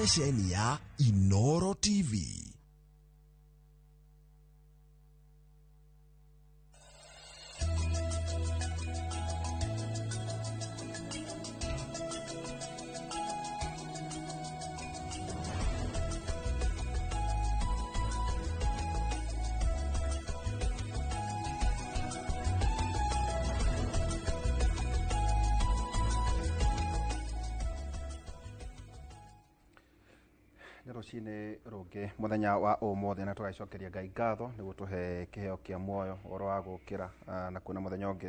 ceceni ya Inooro TV. Rucini rungi muthenya wa umuthi na tugacokeria Ngai ngatho niguo tuhe kiheo kia muoyo oro wa gukira na kuna muthenya ungi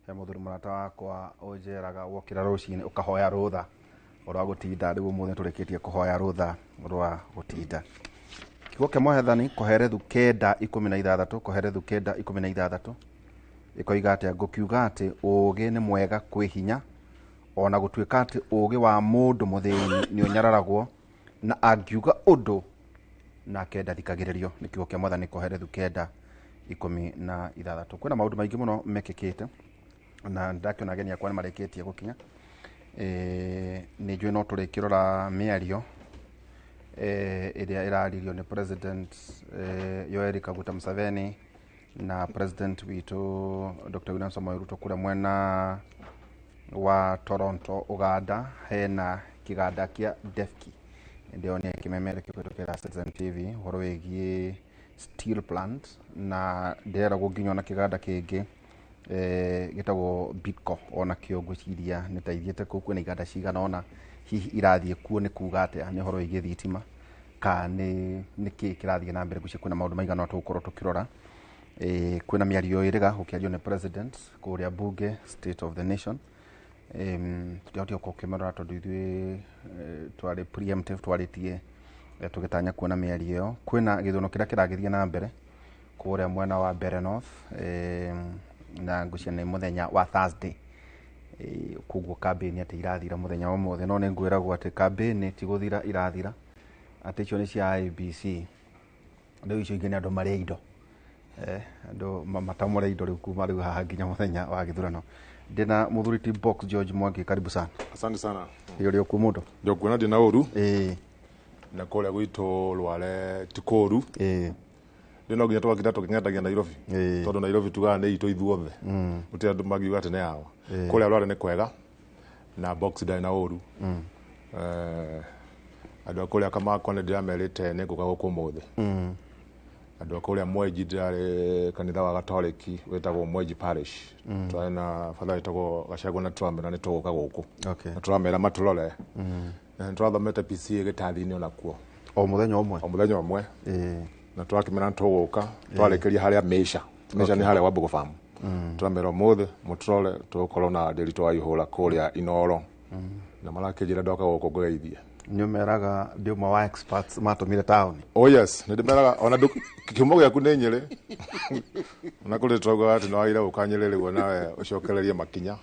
he muthuri murata wakwa unjeraga wokira rucini ukahoya rutha oro wa gutinda riu umuthi turikitie kuhoya rutha rwa gutinda kiugo kia Mwathani Koherethu 9:16 Koherethu 9:16 ikoiga atia ngukiuga ati ugi ni mwega kwi hinya ona gutuika ati ugi wa mundu muthini ni unyararagwo na angiuga undu na kenda thikagiririo ni kiugo kia Mwathani Koherethu 9:16 kwina maundu maingi muno mekikite na ndakiona ageni akwa ni mareketie gukinya ni njui no turikirora miario iria iraririo ni President Yoweri Kaguta Museveni na President witu Dr. William Samoei Ruto kura mwena wa Toronto Uganda hena kiganda kia Defki ndio ni kimemere kipetokera Citizen TV horo wegie steel plant na ndera guginywa na kiganda kingi gitagwo Bitco ona kio ngwiciria nitaithiete ku kwina iganda cigana ona hihi irathie kuo ni kuga atia ni horo wegie thitima ka ni kirathie na mbere gucia kwina maundu maigana tukorwo tukirora kwina miario iriga ukiario ni president kuria bunge state of the nation tukiatia kokemera tondu ithui twari preemptive twaritie tugitanya kuona miario kwina githono kiria kiragithie na mbere kuria mwena wa Mbere North na ngucia ni muthenya wa Thursday kuguo campaign ati irathira muthenya wa mothe no ni ngwiragwo ati campaign ti guthira irathira ati cio ni cia IBC ndio icio ingene andu mari indo andu matamore indo riu kuma riu haha nginya muthenya wa githurano ndina muthuri box George Mwangi karibu sana. Asante sana. Hiyo kumundo ndio kuona ndina uru na kole gwitu Lwale tikoru ndino nginya twakira tukinyandagia Nairobi tondu Nairobi tugaa ni itu ithuothe uti andu magiuga ati ni hawa kole Lwale ni kwega na box ndina uru andu kole kama kone ndiramerite ni nguka guku muthe andu kole Mweji ndari kanitha wa Gatoliki wetagwo Mweji Parish twana father wetagwo Gachagua na Trump na ni tuguka guku na turamera maturore na turathomete PC gitathini ona kuo o muthenya omwe na turakimena tuguka twarekeria haria Meisha ni haria Wambugu farm turamera muthe muturore tugukorwo na nderito wa ihura kuria Inooro na marakejira ndoka guku ngugeithie nyumeraga ndio wa experts matumire town. Oh yes, ndimeraga ona kiumo gyaku ni Nyeri na kule twaga ati no aira ukanyererwo nawe ucokererie makinya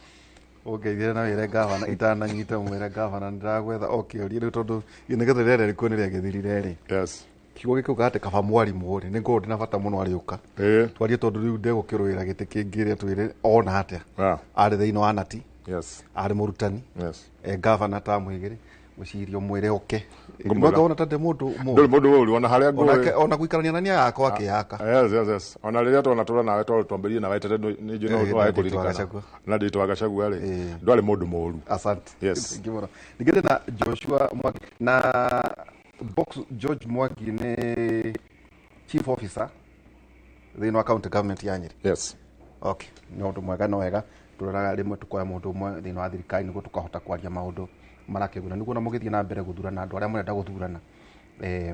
ugeithire na wire gavana itana nyita mwire gavana ndiragwetha okiorie riu tondu inegethe rere riko ni riagithirire ri yes kiugo gikuga ati kaba mwarimu ri ni ngorwo ndina bata muno ariuka twarie tondu riu ndegukirwira giti kingire twire ona atia ari thiino wa nati yes ari murutani yes gavana ta mwigire ucirio mwire oke ngoga ona tande mundu uri ona haria ngwe ona guikarania na nia yako akiaka yes ona riria twana tura nawe twambirie nawe tete ni njino twae kuririkana na nditwa Gachagua ri ndwari mundu moru asante yes nigende na Joshua Mwangi na box George Mwangi ni chief officer thino account government ya Nyeri yes okay no ndu mwega no wega turoraga rimwe tukoya mundu umwe thino wa thirikari niguo tukahota kwaria maundu marakeguna niguo na mugithie na mbere guthurana andu aria murenda guthurana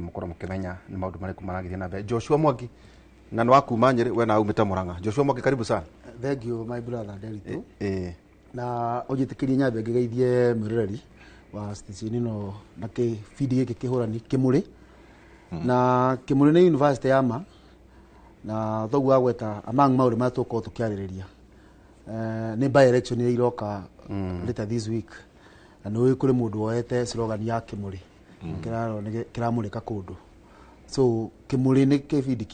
mukorwo mukimenya ni maundu mariku maragithie na mbere Joshua Mwangi na no akuma Nyeri we na umite Murang'a Joshua Mwangi karibu sana. Thank you my brother Derito na ujitikirie nyambe ngigeithie mwiroreri wa station ino na ke feed giki kihurani Kimuri na Kimuri ni university yama na thogu agweta among mauri matuko tukiaririria ni by election ya iroka later this week na no kuri mundu woete slogan ya Kimuri kiraro ni kiramurika kundu so Kimuri ni kibindi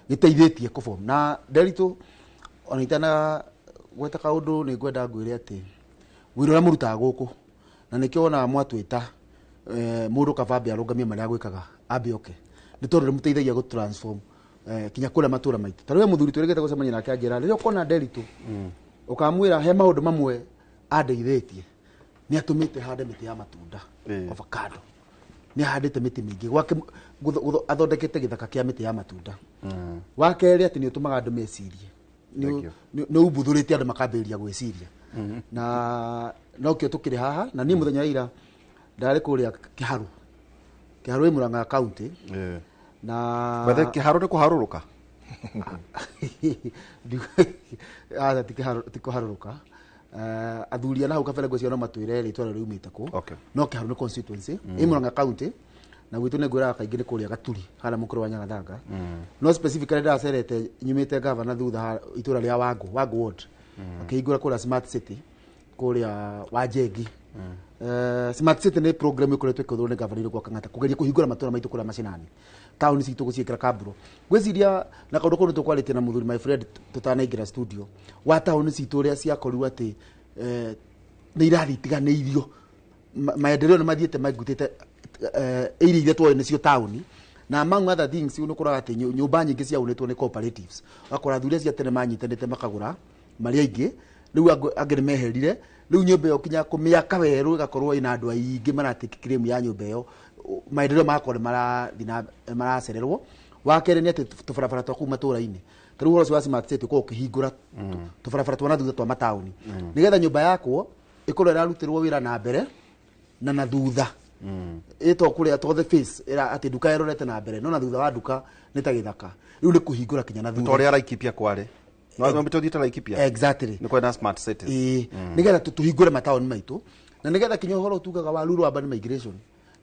giteithĩtie kuform na Derito ona itana gweta kaundu ni ngwenda ngwire ati wirora murutaga guku na nikio ona mwatwita mũndũ kabambe arũgamia marĩa gwĩkaga ambe oke nĩ tondũ nĩmũteithagia gũ transform kinya kũrĩa matũra maitũ ta rĩu mũthuri twĩrĩgĩte gũcemania nake anjĩra rĩrĩa ũkona Nderitu ũkamwĩra he maũndũ mamwe andeithĩtie nĩ atũmĩte hande mĩtĩ ya matunda avocado nĩ ahandĩte mĩtĩ mĩingĩ gwake athondekete gĩthaka kĩa mĩtĩ ya matunda wa kerĩ atĩ nĩ ũtũmaga andũ mecirie nĩ ũmbuthũrĩte andũ makambĩrĩria gwĩciria na nokĩo tũkĩrĩ haha na niĩ mũthenya wa ira ndarĩ kũrĩa Kĩharũ ĩ Mũrang'a kaunti na wethe Kĩharũ nĩ kũharũrũka ti kũharũrũka athuria na hau kabere ngwĩciria no matwĩre rĩtwa rĩu riumĩte kũ no Kĩharũ nĩ constituency ĩ Mũrang'a kaunti na gwitũ nĩ ngwĩraga kaingĩ nĩ kũrĩa Gaturi harĩa mũkũrũ wa Nyagathanga no specifically ndacerete nyumĩte gavana thutha itũra rĩa Wangũ ward akĩhingũra kũrĩa smart city kũrĩa Wanjengi smart city nĩ program ĩkoretwo ĩkĩhũthĩrwo nĩ gavana kwa kang'ata kũgeria kũhingũra matũra maitũ kũrĩa macinani taũni citũ gũciĩkĩra kamburo ngwĩciria na kaũndũ kũu nĩ tũkwarĩtie na mũthuri my friend tũtanaingĩra studio wa taũni citũ ũrĩa ciakorirwo atĩ nĩ irathiĩ itiganĩirio maendeleo nĩ mathiĩte maingutĩte iria iria tuoĩ nĩcio taũni na among other things nĩ ũkoraga atĩ nyũmba nyingĩ ciaunĩtwo nĩ cooperatives wakora athuri cia tene manyitanĩte makagũra marĩa aingĩ rĩu angĩ nĩ meherire rĩu nyũmba ĩyo kinya kũmĩaka werũ ĩgakorwo ĩna andũ aingĩ maratĩki claim ya nyũmba ĩyo maendeleo magakorwo maracererwo wa kerĩ nĩ atĩ tũbarabara twa kũu matũra-inĩ ta rĩu ũhoro wa smart city ũkorwo ũkĩhingũra tũbarabara twa na thutha twa mataũni nĩgetha nyũmba yakwo ĩkorwo ĩrarutĩrwo wĩra na mbere na thutha ĩtwo kũrĩa to the face atĩ nduka ĩrorete na mbere no na thutha wa nduka nĩ ta gĩthaka rĩu nĩ kũhingũra kinya na thutha tũrĩa Laikipia kwarĩ no mbĩtũthiĩte Laikipia exactly nĩ kwenda smart cities nĩgetha tũhingũre mataũni maitũ na nĩgetha kinya ũhoro tugaga wa rural urban migration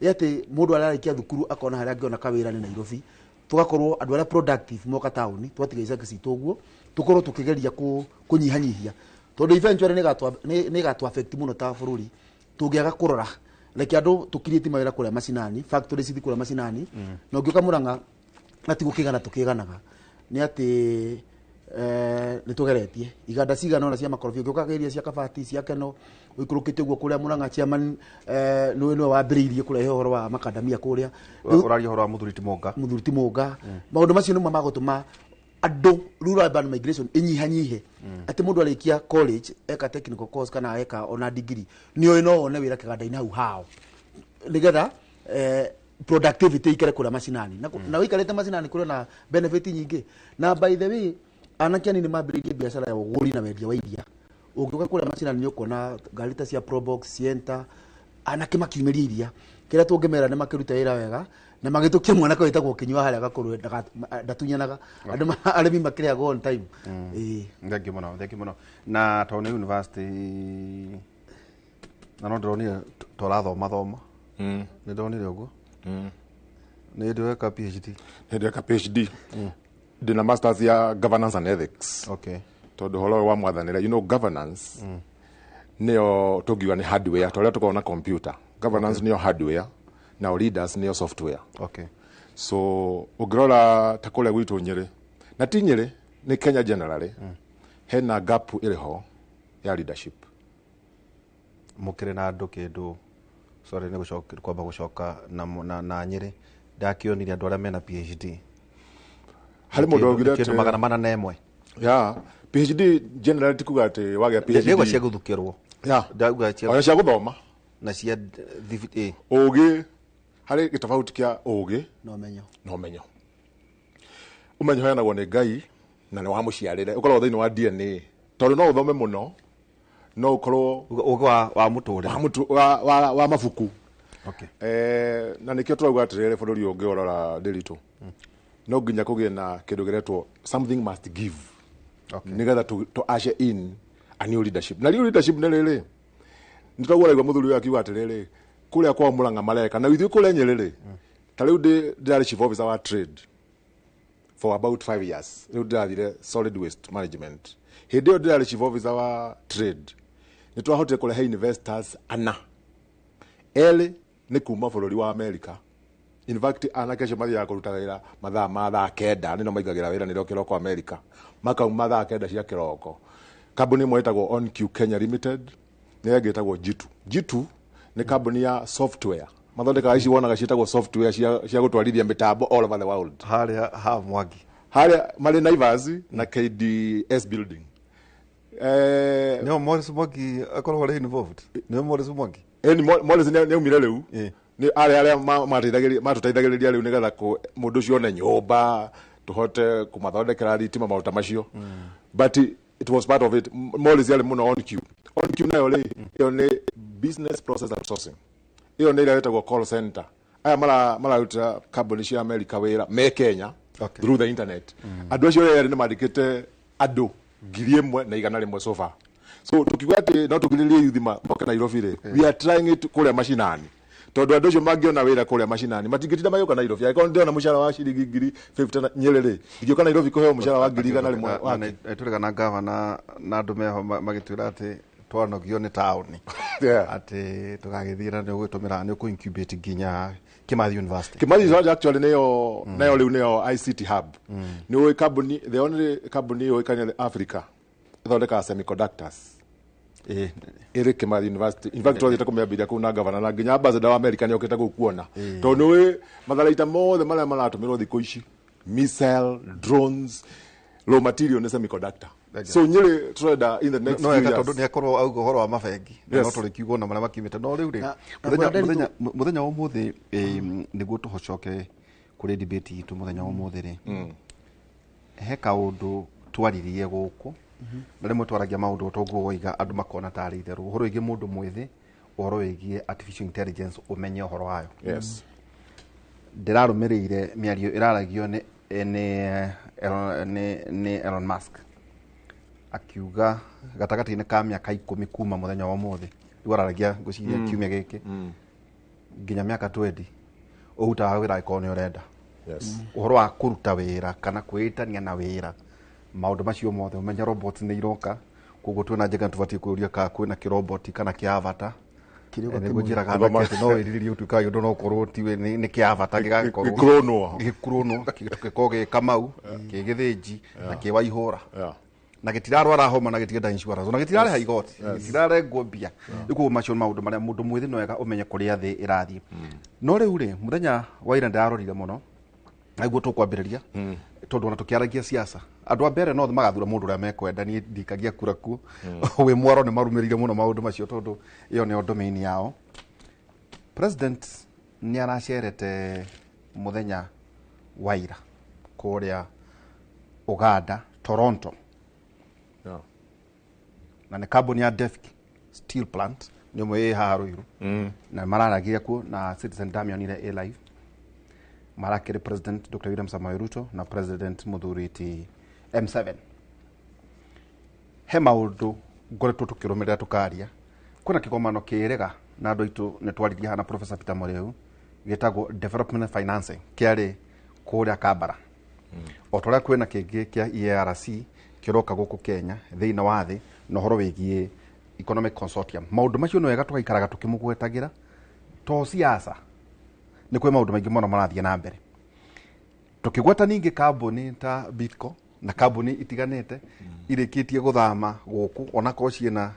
atĩ mũndũ ararĩkia thukuru akona harĩa angĩona kawĩra nĩ Nairobi tugakorwo andũ arĩa productive moka taũni twatiga icagi citũ ũguo tũkorwo tũkĩgeria kũnyihanyihia tondũ eventually nĩ ĩgatũ affect mũno ta bũrũri tũngĩaga kũrora reke andũ tũkirĩti mawĩra kũrĩa macinani factory cithi kũrĩa macinani na ũngĩũka Mũrang'a ati gũkĩgana tũkĩganaga nĩ atĩ nĩ tũgeretie iganda cigana ona cia makorobia ũngĩũka iria cia Kabati cia Keno ũikũrũkĩte ũguo kũrĩa Mũrang'a chairman nĩwe wambĩrĩirie kũrehe ũhoro wa makadamia kũrĩa ũraria ũhoro wa mũthuri ti Mũnga maũndũ macio nĩmo magũtũma andũ rural urban migration inyihanyihe atĩ mũndũ arĩkia college eka technical course kana eka ona degree nĩoĩ no one wĩra kĩganda-inĩ hau hao nĩgetha productivity ikere kũrĩa macinani na wĩikarĩte macinani kũrĩa na benefit nyingĩ na by the way anake anini mambĩrĩirie biacara ya ũgũri na wendia wa iria ũngĩũka kũrĩa macinani nĩ ũkuona ngari ta cia Probox Sienta anake makiumĩria iria kĩrĩa tũngĩmera nĩ makĩruta wĩra wega na magĩtũkia mwanake wĩtagwo Kĩnyua harĩa gakũrũ ndatunyanaga andũ arĩmi makĩrĩaga on time thank you mũno na Taũni University na no ndĩronire tũrathoma nĩ ndonire ũguo nĩ ndĩreka PhD ndĩna masters ya governance and ethics okay tondũ horo wa mwathanĩra governance nĩyo tũngiuga nĩ hardware tondũ tũkoragwo na computer governance nĩyo hardware now leaders nĩyo software okay so ũngĩrora ta kũrĩa gwitũ Nyĩrĩ na ti Nyĩrĩ nĩ Kenya generally hena gap ĩrĩho ya leadership mũkĩrĩ na andũ kĩndũ sorry nĩ kwamba gũcoka na Nyĩrĩ ndakĩonire andũ arĩa mena PhD harĩ mũndũ augire kĩndũ 401 ya PhD generally tikuga atĩ wagĩa PhD nĩgwa cia gũthukĩrwo ndauga cia gũthoma na cia ũgĩ harĩ gĩtofauti kĩa ũgĩ na ũmenyo ũmenyo heanagwo nĩ Ngai na nĩ wa mũciarĩre ũkoragwo thĩinĩ wa DNA tondũ no ũthome mũno no ũkorwo ũgĩ wa mũtũũrĩre wa mabuku okay na nĩkĩo tũrauga atĩrĩrĩ bũrũri ũngĩrora Nderitu no nginya kũgĩe na kĩndũ gĩretwo something must give nĩgetha to usher in a new leadership na new leadership nĩ rĩrĩ nĩtũraigua mũthuri ũyũ akiuga atĩrĩrĩ kũrĩa kwa Mũrang'a mareka na ithuĩ kũrĩa Nyĩrĩ ta rĩu ndĩrarĩ chief officer wa trade for about 5 years rĩu ndĩrathire solid waste management hĩndĩ ĩyo ndĩrarĩ chief officer wa trade nĩtwahotire kũrehe investors ana erĩ nĩ kuma bũrũri wa America in fact anake acio mathiaga kũruta wĩra mathaa ma thaa kenda nĩno maingagĩra wĩra nĩrĩo kĩroko America makauma thaa kenda cia kĩroko kambuni ĩmwe ĩtagwo On Q Kenya Limited nĩyo ĩngĩ ĩtagwo Jitu nĩ kambuni ya software mathondeka ici wonaga ciĩtagwo software cia gũtwarithia mĩtambo all over the world haria ha Mwangi haria marĩ Naivas na KDS building no Morris Mwangi akorwo ari involved no Morris Mwangi Morris nĩ umire rĩu nĩ arĩa matũteithagĩrĩria rĩu nĩgetha mũndũ ũcio one nyũmba tũhote kũmathondekera thitima maũndũ macio but it was part of it. Morris yale mũno on queue nayo rĩ ĩyo nĩ business process outsourcing. Iyo nĩ ĩretagwo call center. Aya mararuta kambuni cia America wĩra me Kenya through the internet. Andũ acio erĩ nĩ mandĩkĩte andũ 1,100 so far. So tukiuga atĩ no tũgirĩrĩrie youth moke Nairobi rĩ, we are trying it kũrĩa mashinani. Tondũ andũ acio mangĩona wĩra kũrĩa mashinani matingĩtinda magĩũka Nairobi. Angĩkorwo ndĩona mũcara wa ciringi 50 Nyeri rĩ, ingĩũka Nairobi kũheo mũcara wa 100 wake. Tũrĩgana ngavana na andũ meho magĩtwĩra atĩ twanogio nĩ taũni atĩ tũgagĩthiĩra nĩ ũgũtũmĩra nĩ kũ-incubate nginya Kimathi University. Kimathi University actually nayo rĩu nĩyo ICT hub. Nĩ company, the only company yoĩkaine Africa ĩthondekaga semiconductors. Ĩrĩ Kimathi University. In fact twathiĩte kũmĩambĩrĩria kũu na gavana na nginya ambassador wa America nĩ okĩte kuona. Tondũ nĩwe matharaita mothe marĩa maratũmĩrwo thikũ ici, missile, drones, raw material nĩ semiconductor. So Nyeri trader in the next few years. Tondũ nĩ akorwo auga ũhoro wa mabengi no tũrĩkiugo na marĩa makimĩte no rĩu rĩ mũthenya wa ũmũthĩ nĩguo tũhocoke kũrĩ debate itũ mũthenya wa ũmũthĩ rĩ he kaũndũ twaririe gũkũ na rĩmwe twaragia maũndũ tũngĩoiga andũ makona tarĩ itherũ ũhoro wĩgiĩ mũndũ mwĩthĩ ũhoro wĩgiĩ artificial intelligence ũmenye ũhoro wayo. Ndĩrarũmĩrĩire mĩario ĩraragio nĩ Elon Musk akiuga gatagati-inĩ ka mĩaka 10 kuma mũthenya wa ũmũthĩ rĩu araragia ngũciria kiumia gĩkĩ nginya mĩaka 20 ũrutaga wĩra angĩkorwo nĩ ũrenda ũhoro wa kũruta wĩra kana kwĩĩtania na wĩra maũndũ macio mothe ũmenye robots nĩ iroka koguo twĩna njega tũbatiĩ kũũria kana kwĩna kĩroboti kana kĩ avatar nĩguo njĩraga anake no wĩrirĩrie ũtuĩkaga ũndũ no ũkorwo tiwe nĩ kĩ avatar gĩgĩkorwo gĩkorwo gĩ Kamau kĩ Gĩthĩnji na kĩ Waihũra na gĩtirarwara homa na gĩtirenda insurance na gĩtirarĩha igoti gĩtirarengwo mbia rĩu macio maũndũ marĩa mũndũ mwĩthĩ no wega ũmenye kũrĩa thĩ ĩrathiĩ no rĩu rĩ mũthenya wa ira ndarorire mũno nĩguo tũkwambĩrĩria tondũ ona tũkĩaragia siasa andũ a mbere no magathura mũndũ ũrĩa mekwenda niĩ ndikagia kura kuo wĩ mwaro nĩ marumĩrĩire mũno maũndũ macio tondũ ĩyo nĩ domain yao. President nĩ aracerete mũthenya wa ira kũrĩa Uganda Toronto na nĩ kambuni ya Defki steel plant nĩ ũmwe ĩ haha Ruiru na mararagia kuo na Citizen Damionire live marakĩrĩ President Dr. William Samoei Ruto na President Mũthuri ti M7 he maũndũ ngoretwo tũkĩrũmĩrĩra tũkaria kwĩna kĩgomano kĩrega na andũ aitũ nĩ twaririe hana Professor Peter Mũrĩu gĩtagwo development financing kĩarĩ kũrĩa Kambara o tũrĩa kwĩna kĩngĩ kĩa EARC kĩroka gũkũ Kenya thĩinĩ wa thĩ na ũhoro wĩgiĩ economic consortium maũndũ macio no wega tũgaikaraga tũkĩmũgwetagĩra to siasa nĩ kwĩ maũndũ maingĩ mũno marathiĩ na mbere tũkĩgweta ningĩ kambuni ta Bitco na kambuni itiganĩte irĩkĩtie gũthama gũkũ ona ko ciĩna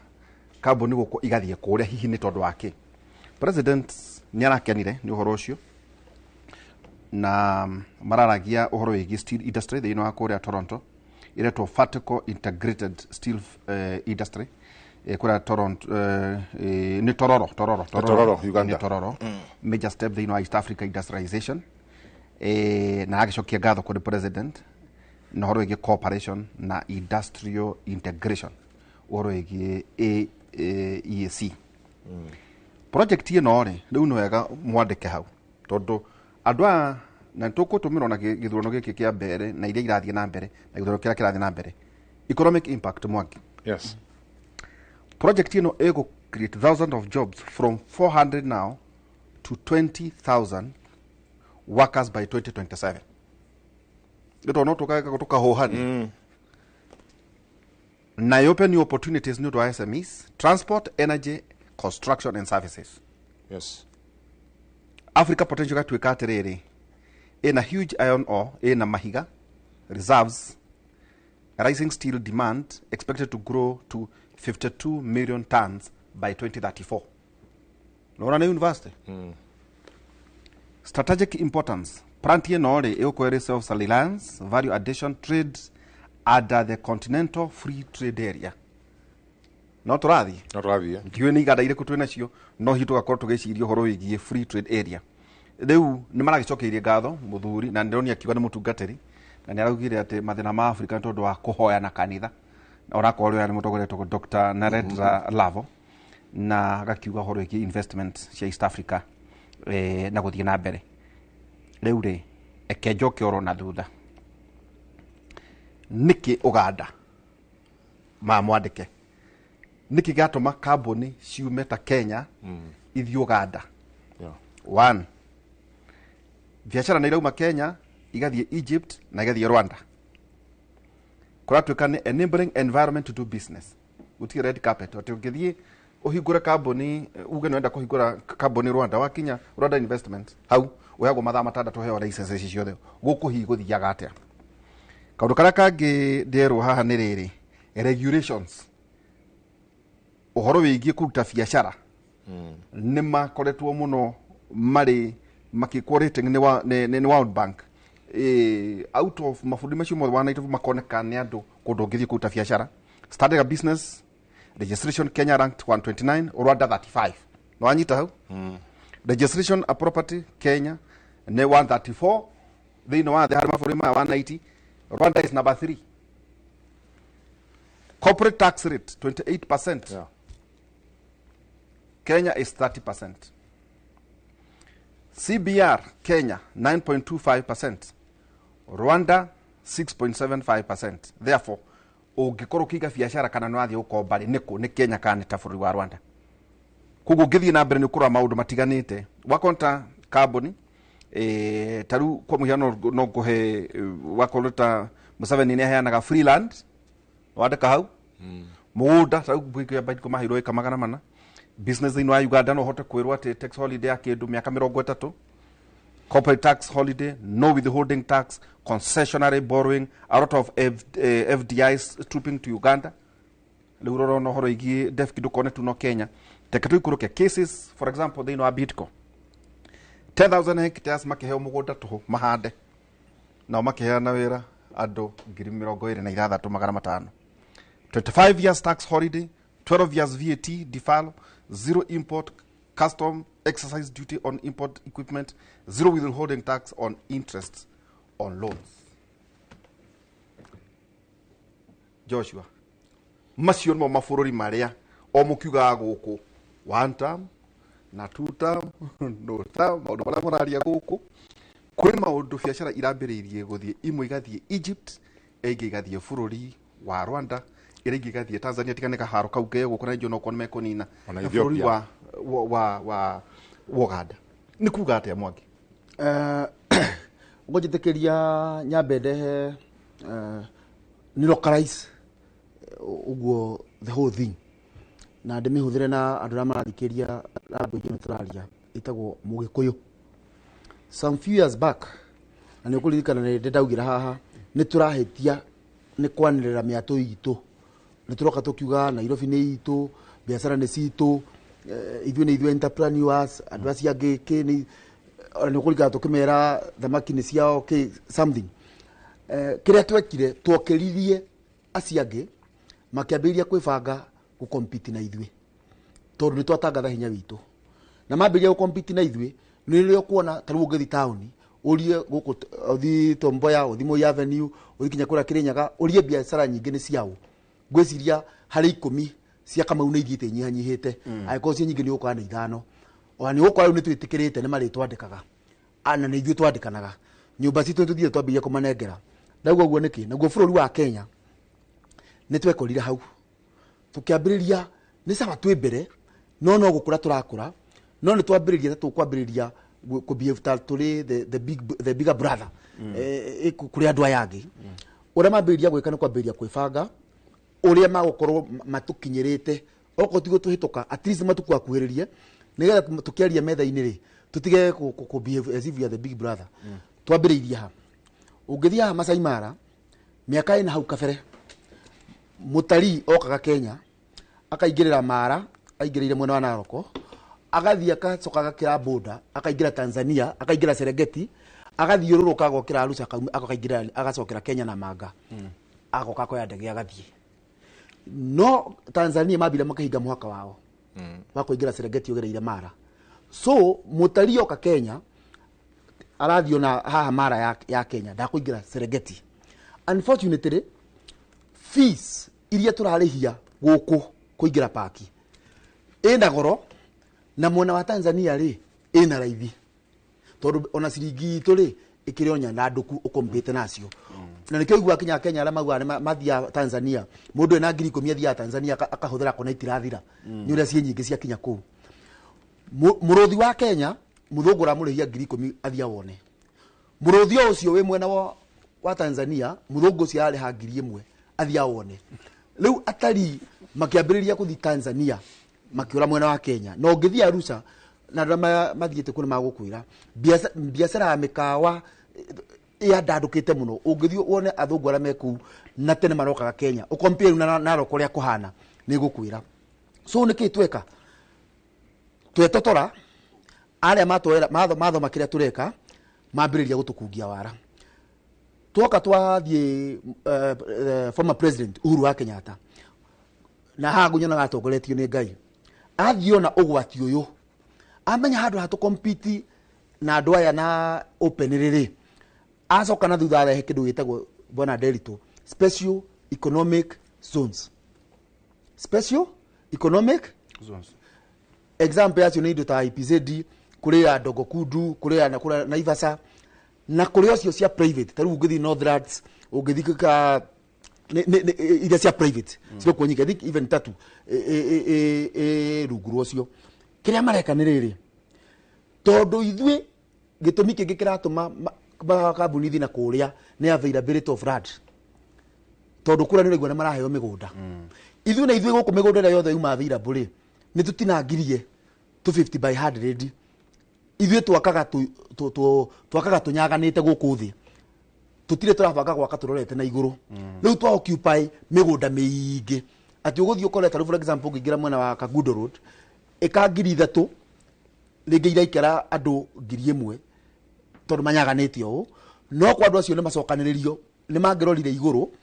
kambuni gũkũ igathiĩ kũrĩa hihi nĩ tondũ wake President nĩ arakenire nĩ ũhoro ũcio na mararagia ũhoro wĩgiĩ steel industry thĩinĩ wa kũrĩa Toronto iretwo vertical integrated steel industry kũrĩa Toronto nĩ Tororo Uganda Tororo major step thĩinĩ wa East Africa industrialization na agĩcokia ngatho kũrĩ President na ũhoro wĩgiĩ cooperation na industrial integration ũhoro wĩgiĩ EAC project ĩno rĩ rĩu nĩ wega mwandĩke hau tondũ andũ a na tũkũtũmĩrwo na gĩthurano gĩkĩ kĩa mbere na iria irathiĩ na mbere na gĩthurano kĩrĩa kĩrathiĩ na mbere economic impact Mwangi project ĩno ĩgũ create thousands of jobs from 400 now to 20,000 workers by 2027 ito no tukahohani na open new opportunities new to SMEs transport energy construction and services Africa potential gatuĩka atĩrĩrĩ in a huge iron ore in a mahiga reserves rising steel demand expected to grow to 52 million tons by 2034 Lora na university strategic importance Prantie nore equity self-reliance, value addition, trade under the continental free trade area. No turathi. No turathi. Ndiwe ni iganda ire kutwena cio no hitu gakorwo tugiciria horo wigie free trade area. Riu ni maragicokeirie ngatho muthuri na ndoni akiuga ni mutungatiri na ni araugire ati mathina ma Afrika tondu wa kuhoya na kanitha. Ora korwo ni mutongoretwo Dr. Narendra Lavo na agakiuga horo wigie investment cia East Africa na guthie na mbere. Riu ri ekenjoke oro na thutha. Niki Uganda ma mwandike niki gatuma kambuni ciume ta Kenya ithi Uganda. One, biashara na irauma Kenya igathie Egypt na igathie Rwanda. Kuratuika ni enabling environment to do business. Uti red carpet ati ungithie uhingura kambuni uge nenda kuhingura kambuni Rwanda wakinya Rwanda investment hau uyago mathaa matandatu heo licenses ciothe gukuhi guthiaga atia. Kaundu karia kangi nderwo haha ni riri regulations uhoro wigie kuruta biashara ni makoretwo muno mari makikwarite ni World Bank out of mafundi macio mothe wana itofu makoneka ni andu kundu ngithie kuruta biashara. Starting a business registration Kenya ranked 129 Rwanda 35 no anyita hau. Registration a property Kenya ni 134 thini wa the mafundi ma 190 Rwanda is number 3. Corporate tax rate 28%. Yeah. Kenya is 30%. CBR Kenya 9.25%. Rwanda 6.75%. Therefore, ugikorwo kiga biashara kana no athie ukombari niko ni Kenya kana ta bũrũri wa Rwanda. Kugu ngithie na mbere ni kura maundu matiganite. Wakonta carbon taru kwa muhiano no guhe wakolota Museveni ni aheanaga freeland wadaka hau mugunda taru bwike baiti ko mahiro eka magana mana. Business in Uganda no hote kwirwo ati tax holiday akindu miaka 30. Corporate tax holiday, no withholding tax, concessionary borrowing, a lot of FDIs trooping to Uganda. Luroro no horo igi def kidu connect no Kenya. Teketu ikuruke cases, for example, they know a Bitco. 10,000 hectares makeheo mugunda tuhu mahande. Na makehea na wira ado ngiri 26,500. 25 years tax holiday, 12 years VAT deferral, zero import custom exercise duty on import equipment, zero withholding tax on interest on loans. Joshua, macio mo mabũrũri maria o mukiuga guku one term na two term no term maundu maria mũraria guku kuri maundu biashara irambĩrĩirie guthie imwe igathie Egypt ĩngĩ igathie bũrũri wa Rwanda ĩrĩa igathie Tanzania tigane kaharo kau ke guku na njono kon mekonina bũrũri wa Uganda ni kuga atia mwangi ngojitekeria nyambe ndehe ni localize uguo the whole thing na ndimihũthĩre na andũ arĩa marathikĩria rambo ĩno tũraria ĩtagwo Mũgĩkũyũ. Some few years back na nĩ ũkũririkana nĩ ndaugira haha nĩ tũrahĩtia nĩ kwanĩrĩra mĩatũ itũ nĩ tũroka tũkiuga Nairobi nĩ itũ biashara nĩ citũ ithuĩ nĩ ithuĩ entrepreneurs andũ acio angĩ nĩ ũkũririkana tũkĩmera thamaki nĩ ciao something kĩrĩa twekire twokeririe acio angĩ makĩambĩrĩria kwĩbanga gũcompete na ithuĩ tondũ nĩ twatangatha hinya witũ na mambĩrĩria gũcompete na ithuĩ nĩ rĩo kuona tarĩu ũngĩthi taũni ũrie gũkũ ũthi Tom Mboya ũthi Moi Avenue ũthi kinya kũrĩa Kĩrĩnyaga ũrie biashara nyingĩ nĩ ciao ngwĩciria harĩ 10 cia Kamau nĩ ithiĩte nyihanyihĩte angĩkorwo cio nyingĩ nĩ gũkorwo nĩ 5 ona nĩ gũkorwo nĩ twĩtĩkĩrĩte nĩ marĩ twandĩkaga ana nĩ ithuĩ twandĩkanaga nyũmba citũ tũthiĩ twambĩrĩria kũmanengera naguo guo nĩkĩ naguo bũrũri wa Kenya nĩ twekorire hau tukiambĩrĩria nĩ sawa twĩ mbere no gũkũra tũrakũra no nĩ twambĩrĩria tũkwambĩrĩria kũbehave ta tũrĩ the bigger brother kũrĩ andũ aya angĩ ũrĩa mambĩrĩria gwĩka nĩ kwambĩrĩria kwĩbanga ũrĩa magũkorwo matũkinyĩrĩte okorwo tigwo tũhĩtũka at least matukũ akuhĩrĩrie nĩgetha tũkĩaria metha-inĩ rĩ tũtige kũbehave as if we are the big brother twambĩrĩirie ha ũngĩthiĩ haha Masai Mara mĩaka ĩna hau kabere mũtari okaga Kenya akaingĩrĩra Mara aingĩrĩire mwena wa Naroko agathii akacoka agakira boda akaingira Tanzania akaingira Serengeti agathiũrũrũka agokira Arusha akaingira agacokera Kenya na Manga agoka kwa ndege agathii no Tanzania mabile makahinga muhaka wao wakoingira Serengeti ugereire Mara so mutari oka Kenya arathio na haha Mara ya Kenya ndakuingira Serengeti unfortunately fees iria turarihia guku kuingira paki enda goro na mwena wa Tanzania ri ina raithi tondu ona ciringi itu ri ikirionya na nduku ukompete nacio na nikio igwa Kenya ala magwa mathia Tanzania mundu ena ngiri 10 athia Tanzania akahuthira kona itirathira ni uria cie nyingi cia kinya ku muruthi wa Kenya muthungura murihia ngiri 10 athia wone muruthi ucio we mwena wa Tanzania muthungu cia ari ha ngiri 1 athia wone riu atari makiambiriria kuthi Tanzania makiura mwena wa Kenya no ngithi Arusha na mathiete kuna magukwira biashara ya mikawa ya ndandukite muno ungithi wone athungu ara meku na tene marokaga Kenya ukompare na roko ria kuhana ni gukwira so niki tweka twetotora aria matwera matho makiria tureka mambiriria gutukungia wara twoka twathie former president Uhuru wa Kenyatta na hagu nyona gatongoretio ni Ngai athiona ugwati uyu amenya handu hatu compete na andu aya na open riri acoka na thutha rehe kindu gitagwo bona Derito special economic zones example yacio ni indo ta IPZD kuria Dogo Kudu kuria na Naivasha na kuria ocio cia private taru ungithi Northlands ungithi ka iria cia private sio kuonyika I think even tatu ruguru ocio kiria mareka ni riri tondu ithwe gitumi kingi kiratuma kambuni thina kuria ni availability of land tondu kura ni rigwa na maraheo migunda ithwe na ithwe guku migunda ria yothe uma available ni tutinangirie 250 by 100 ithwe twakaga tunyaganite guku thi tutire turabanga gwaka turorete na iguru riu twa occupy migunda miingi ati uguthio koleta for example ngigira mwena wa Kagudo Road ekangiri 3 ringi iraikara andu 1000 tondu manyaganite o no kwa andu acio ni macokaniririo ni mangirorire iguru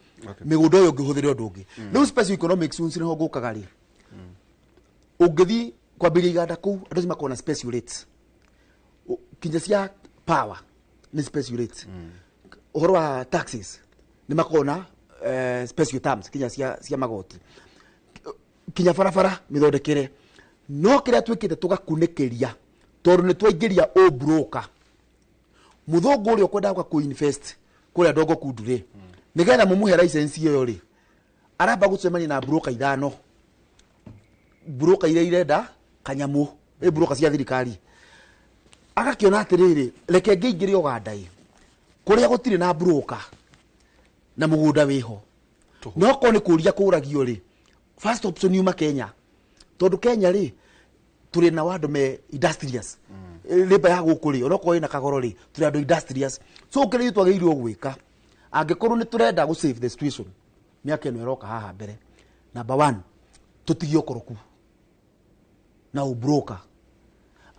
migunda uyu ngihuthire undu ungi riu special economic zones ni ho ngukaga ri ungithi kwambiria iganda ku andu makona special rates kinja cia power ni special rates uhoro wa taxes ni makona special terms kinya cia magoti kinya barabara mithondekere no kiria twikite tugakunekeria tondu ni twaingiria o broker muthungu uri okwenda kwa kuinvest kuria Dogo Kudu ri nigetha mumuhe license iyo ri aramba gucemania na broker 5 broker iria irenda kanyamu broker cia thirikari agakiona atiriri reke ngeingire Uganda kuria gutire na broker na mugunda wiho no ko ni kuria kuragio ri first option yuma Kenya tondu Kenya ri turi na wandu me industrious liba ya gukuri onoko ina kagoro ri turi andu industrious so kiri twageirwo gwika angikorwo ni turenda go save the situation miaka ino iroka haha mbere number 1 tutigio koroku na ubroker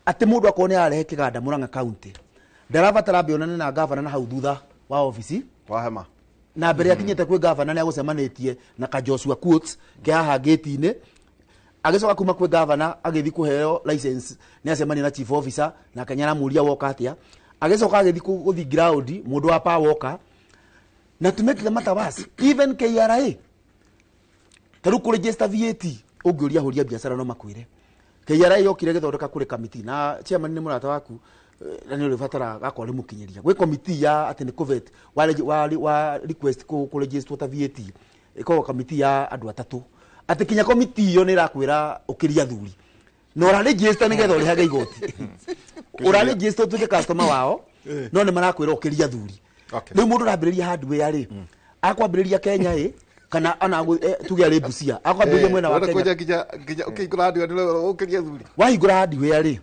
ati mundu akone arehe kiganda Murang'a county ndarabatara bionane na governor na hau thutha wa office wahema na mbere yakinyete kwi governor ni agucemanitie na ka Joshua Quotes ke haha gate-ini agicoka kuma kwi governor agithi kuheo license ni acemania na chief officer na kanyara muria woka atia agicoka agithi kuthi ground mundu wa pa woka na to make the matter worse even KRA taru ku register VAT ungiuria huria biashara no makwire KRA yokire githondeka kuri committee na chairman ni murata waku na ni ulifatara gakore mukinyiria gwe committee ya ati ni covet wa request ku register ta VAT iko committee ya andu atatu ati kinya committee iyo ni rakwira ukiria thuri no ra register ni getho rihaga igoti ura register tuke customer wao no ni marakwira ukiria thuri ni mundu rambiriria hardware ri akwambiriria Kenya kana ana tuge ari Busia akwambiriria mwena wa Kenya kija ukigura hardware ukiria thuri wahigura hardware ri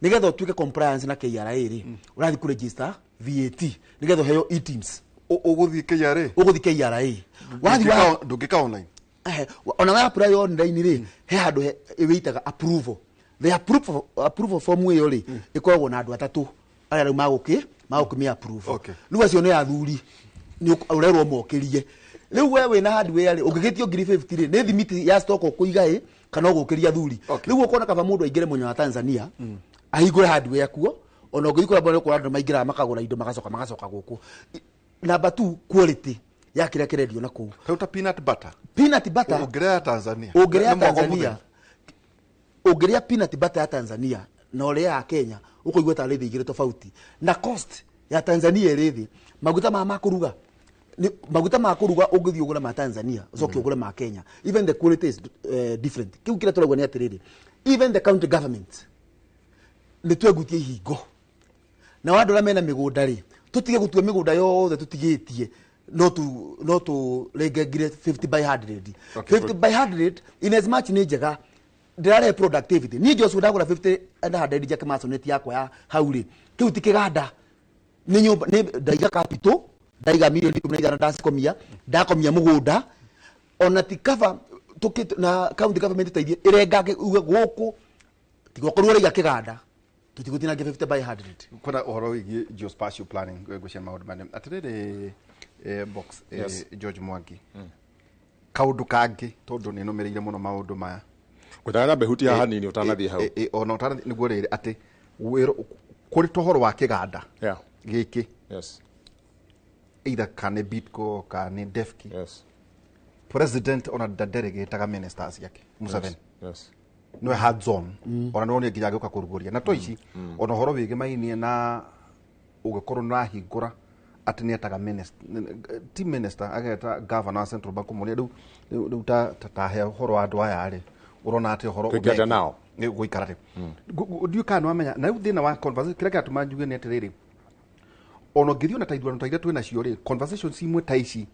nigetho utuke compliance na KRA ri urathi ku register VAT nigetho heyo e-teams uguthi KRA wathi wa ndungika online ona wa apply online ri he handu iwitaga approval the approval form ĩyo rĩ ĩkoragwo na andũ atatũ arĩa rĩu magũkĩmĩ approve rĩu acio nĩ athuri nĩ ũrerwo mokĩrie rĩu we wĩna hardware rĩ ũngĩgĩtio ngiri 50 rĩ nĩ thimiti ya stock ũkũiga ĩ kana ũgũkĩria athuri rĩu ũkona kaba mũndũ aingĩre mwenya wa Tanzania ahingũre hardware kuo ona ũngĩthikora mbona ũkora andũ maingĩra makagũra indo magacoka gũkũ. Number 2, quality ya kĩrĩa kĩrendio na kũu. Tauta peanut butter ũngĩrĩa Tanzania ũngĩrĩa peanut butter ya Tanzania na ũrĩa ya Kenya ũkũigua ta rĩthĩ igĩrĩ tofauti na cost ya Tanzania rĩthĩ maguta ma kũruga ũngĩthiĩ ũgũre ma Tanzania ũcoke ũgũre ma Kenya, even the quality is different. Kĩu kĩrĩa tũrauga nĩ atĩrĩrĩ, even the county government nĩ twegutie ihingo na andũ arĩa mena mĩgũnda rĩ tutige gũtua mĩgũnda yothe tutigĩtie no tu regegire 50 by 100 50 by 100 in as much nĩ njega ndĩrare productivity niĩ Joshua ndagũra 50 and 100 jake masoneti yakwa ya haurĩ kĩu ti kĩganda nĩ nyũmba nĩ ndaiga capital ndaiga milioni 15 ndakomia mũgũnda ona ti cover na county government teithie ĩrengage gũkũ tigokorwo rĩga kĩganda tutigutina 50 by 100 kuna uhoro wigi geospatial planning gũcia maũndũ mane atĩrĩrĩ box George Mwangi kaũndũ kangĩ tondũ nĩ nũmĩrĩire mũno maũndũ maya gũtara behuti haha nini ũtanathie hau ona ũtanathie nĩguo rĩrĩ atĩ kũrĩ tohoro wa kĩganda gĩkĩ either kane Bitco kane Defki president ona delegate ministers yake Museveni no hands on ona no nginya gĩuka kũrugũria na to ici ona horo wĩge mainie na ũgĩkorwo na hingũra atĩ nĩ ataga team minister ageta governor central bank mũrĩa rĩu ta he horo andũ aya rĩ urona atĩ horo ũgĩta nao nĩ gũikara rĩ ndiũ kana wamenya na rĩu thĩna wa conversation kĩrĩa kĩatũma njuge nĩ atĩrĩrĩ ona ngĩthiĩ na taithurano ta iria twĩna cio rĩ conversations imwe ta ici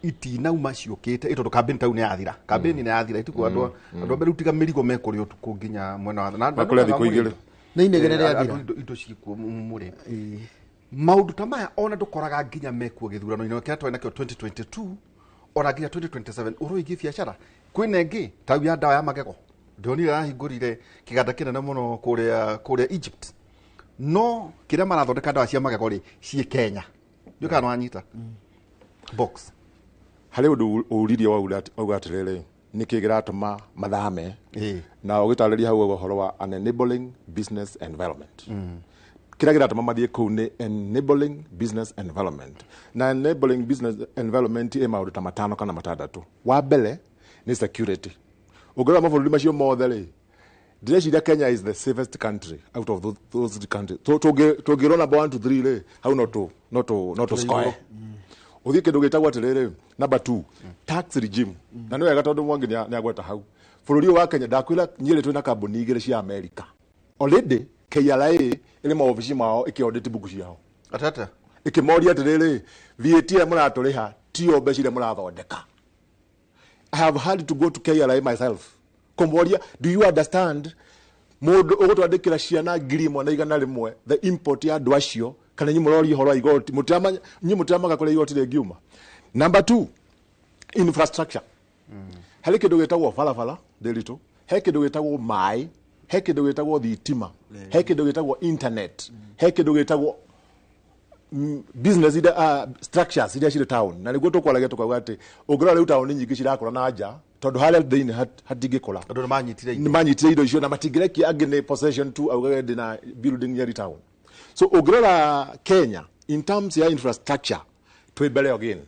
itinauma ciũkĩte ĩtondũ campaign tau nĩ yathira campaign nĩ yathira ituko andũ mbere utiga mĩrigo mekũrĩ ũtukũ nginya mwena wa na kũrĩa thikũ igĩrĩ nĩ inegere ya thira indo cikuo mũrĩ maũndũ ta maya ona ndũkoraga nginya mekuo gĩthurano-inĩ kĩrĩa twĩ nakĩo 2022 ona nginya 2027 ũrũigie biacara kwĩna ĩngĩ tau ya ndawa ya magego ndonire arahingũrire kĩganda kĩnene mũno kũrĩa Egypt no kĩrĩa marathondeka ndawa cia magego rĩ ciĩ Kenya ndũkana wanyita box harĩ ũndũ ũririe wauga atĩrĩrĩ nĩkĩ kĩratũma mathame na ũgĩtarĩria hau ũhoro wa an enabling business environment kĩrĩa kĩratũma mathiĩ kũu nĩ enabling business environment na enabling business environment ĩ maũndũ ta matano kana matandatũ. Wa mbere nĩ security. Ũngĩrora mabũrũri macio mothe rĩ ndĩreciria Kenya is the safest country out of those countries. Tũngĩrwo number 1 to 3 rĩ hau no to score uthie kindu gitagwo atiriri. Number 2 tax regime na nĩ wega tondũ Mwangi nĩ agweta hau bũrũri wa Kenya ndakwĩra nyĩrĩ twĩna kambuni igĩrĩ cia America already KRA ĩrĩ maobici mao ĩkĩaudit book ciao atata ĩkĩmoria atiriri VAT mũratũrĩha tio mbeca iria mũrathondeka. I have had to go to KRA myself kumboria do you understand mũndũ ũgũtwandĩkĩra ciana 1,100 the import ya andũ acio kana nyi mũrori horo igoti mũtamaga kũrĩa igoti rĩngiuma. Number 2 infrastructure. Harĩ kĩndũ gĩtagwo barabara ndĩritũ, he kĩndũ gĩtagwo maĩ, he kĩndũ gĩtagwo thitima, he kĩndũ gĩtagwo internet, he kĩndũ gĩtagwo business structures iria cirĩ town. Na nĩguo tũkwaragia tũkauga atĩ ũngĩrora rĩu town nyingĩ cirakũra na nja tondũ harĩa thĩinĩ hatingĩkũra andũ nĩ manyitire indo icio na matingĩrekia angĩ nĩ possession tu augaga ndĩna building nyeri town. So ũngĩrora Kenya in terms ya infrastructure twĩ mbere again.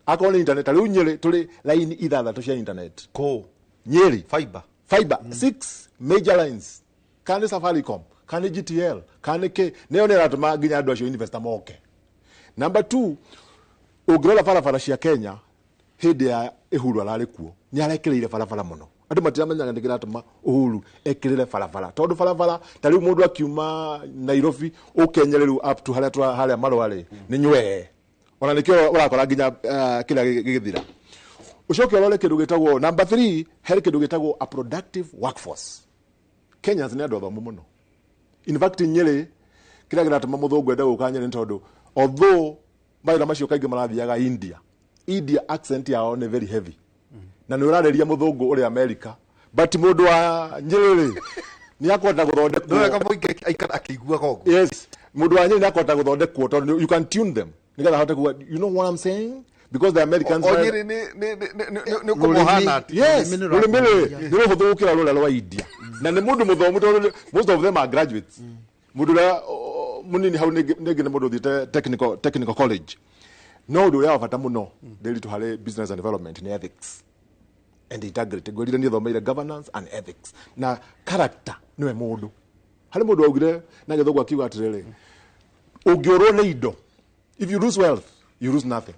Akorwo nĩ internet rĩu Nyeri tũrĩ line ithathatũ cia internet ko Nyeri fiber 6 major lines kana Safaricom kana GTL kana nĩyo nĩ ĩratũma nginya andũ acio investor moke. Number 2 ũngĩrora barabara cia Kenya hĩndĩ ya Uhuru ararĩ kuo nĩ arekĩrĩire barabara mũno. Andũ matiramenyaga nĩ kĩratũma Uhuru ekĩrĩre barabara tondũ barabara ta rĩu mũndũ akiuma Nairobi ũkenyererũ up to harĩa marũarĩ nĩ nywee ona nĩkĩo ũrakora nginya kĩrĩa gĩgĩthira. Ucoke ũrore kĩndũ gĩtagwo number 3 he kĩndũ gĩtagwo a productive workforce. Kenyans nĩ andũ athomu mũno. In fact Nyeri kĩrĩa kĩratũma mũthũngũ ende gũka Nyeri tondũ although mawĩra macio kaingĩ marathiaga India accent yao nĩ very heavy na nĩ ũrarĩria mũthũngũ ũrĩa America but mũndũ wa Nyeri ni akota guthondekwo no kama ikara akigua gogo yes mundu wanyu ni akota guthondekwo tondu you can tune them nigetha hote kuwa you know what I'm saying because the Americans onyiri ni kumuhana yes ni ruthukira rule rwa India na ni mundu muthomu tondu most of them are graduates mundu la munini hau nigi ni mundu thite technical college no ndu ya bata muno daily to hale business and development and ethics and integrity gwirire ni thomeire governance and ethics na character niwe mundu hale mundu augire na githogu akiuga atiriri ungiorwo ni indo if you lose wealth you lose nothing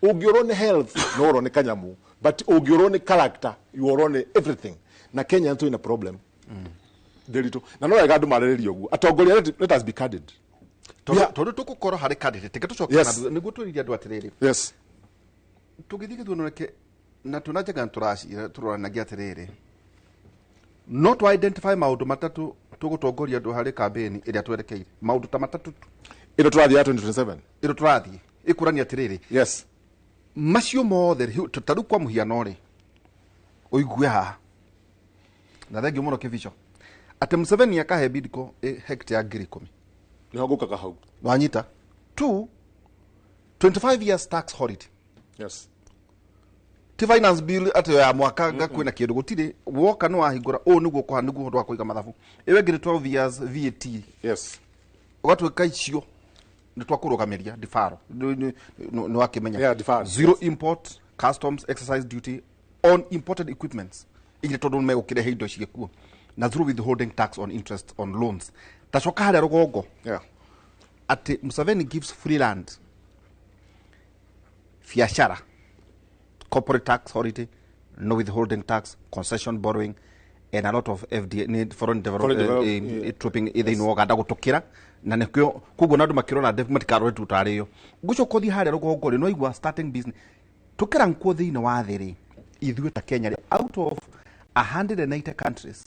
ungiorwo ni health no orwo ni kanyamu but ungiorwo ni character you orwo ni everything na Kenya nto ina problem daily to na no wega andu mareririo guo atongoria let us be candid tondu tukukora hari candidate teke tucokana niguo twiriria andu atiriri yes tugithige thunureke na tunajaga turoranagia atiriri not to identify maundu matatu tugutongoria andu hari campaign iria twerekeire maundu ta matatu iro turathi ya 2027 iro turathi ikurania atiriri yes macio mothe tutaru kwa muhiano ri oigue ha na thengio muno kivicho ate Museveni akahe bidiko hectare 10,000 niho gukaga hau wanyita 25 years tax holiday yes ti finance bill ate ya mwaka gakwina kindu gutire woka no ahingura o niguo kwa niguo ndo akuiga mathabu ewe ngire 12 years VAT yes ugatuika icio ni twakurugamiria difaro no wakimenya yeah, deferred. Zero import customs exercise duty on imported equipments igire tondu megukire heindo ciekuo na through withholding tax on interest on loans tacoka haria rugongo yeah ati Museveni gives free land biashara corporate tax holiday no withholding tax concession borrowing and a lot of FDI foreign development trooping either in Uganda gutukira na nekyo kugo nandu makirona development karore tutariyo guco kothi haria rugongo ri no igwa starting business tukira nkuo thiine wa thiri ithuĩ ta Kenya out of 190 countries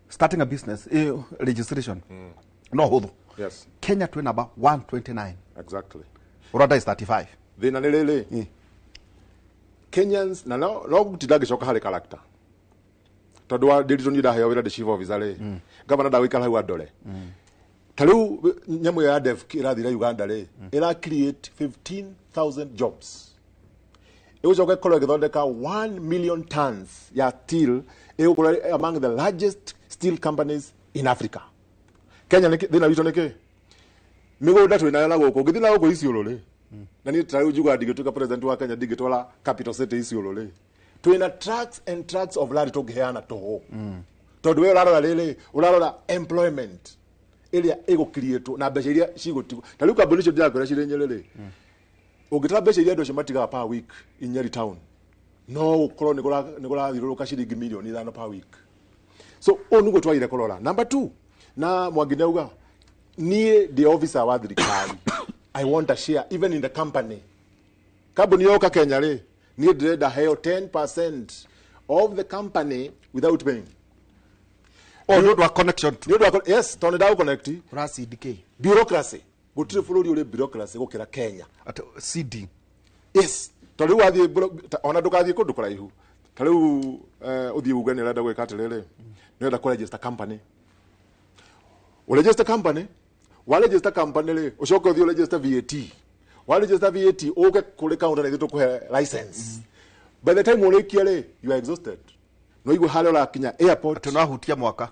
starting a business registration no huthu yes Kenya twi number 129 exactly Rwanda is 35 thina ni riri Kenyans na no gutidange coka hari character tondu wa digital ni ndaheo wira chief officer ri governor da wikara hau andore tariu nyamu ya dev irathira Uganda ri ira create 15,000 jobs igocoka ikorwo igithondeka 1 million tons ya steel igukura among the largest steel companies in Africa. Kenya thina witũ niki migunda twina na guku ngithina guku iciũrũ ri na ni trai ujuga ndigituka president wa Kenya ndigitwara capital city iciũrũ ri twina trucks and trucks of land tungiheana toho tondu we urarora riri urarora employment iria igukirietwo na mbeca iria cigutigo tariu kambuni cio ndirakwira ciri nyerere ungitara mbeca iria ndocio matigaga per week in Nyeri town no ukorwo nigurathirũrũka ciringi milioni 5 per week so niguo twagire kurora number 2 na mwangine uga nie the officer wa thirikari I want a share even in the company company yoka Kenya ri nie ndĩrenda heo 10% of the company without paying no do connection yes tondu da connect CDK bureaucracy gutire bururi uri bureaucracy gukira Kenya at CD yes tondu wathie ona ndukathie kundu kuraihu tariu uthie uga ni renda gwika atiriri nenda ku register company register company wa register company ri ucoke uthie register VAT wa register VAT uke kuri counter na ithu kuhe license by the time urikia ri you are exhausted no igwe hale ora kinya airport tunahutia mwaka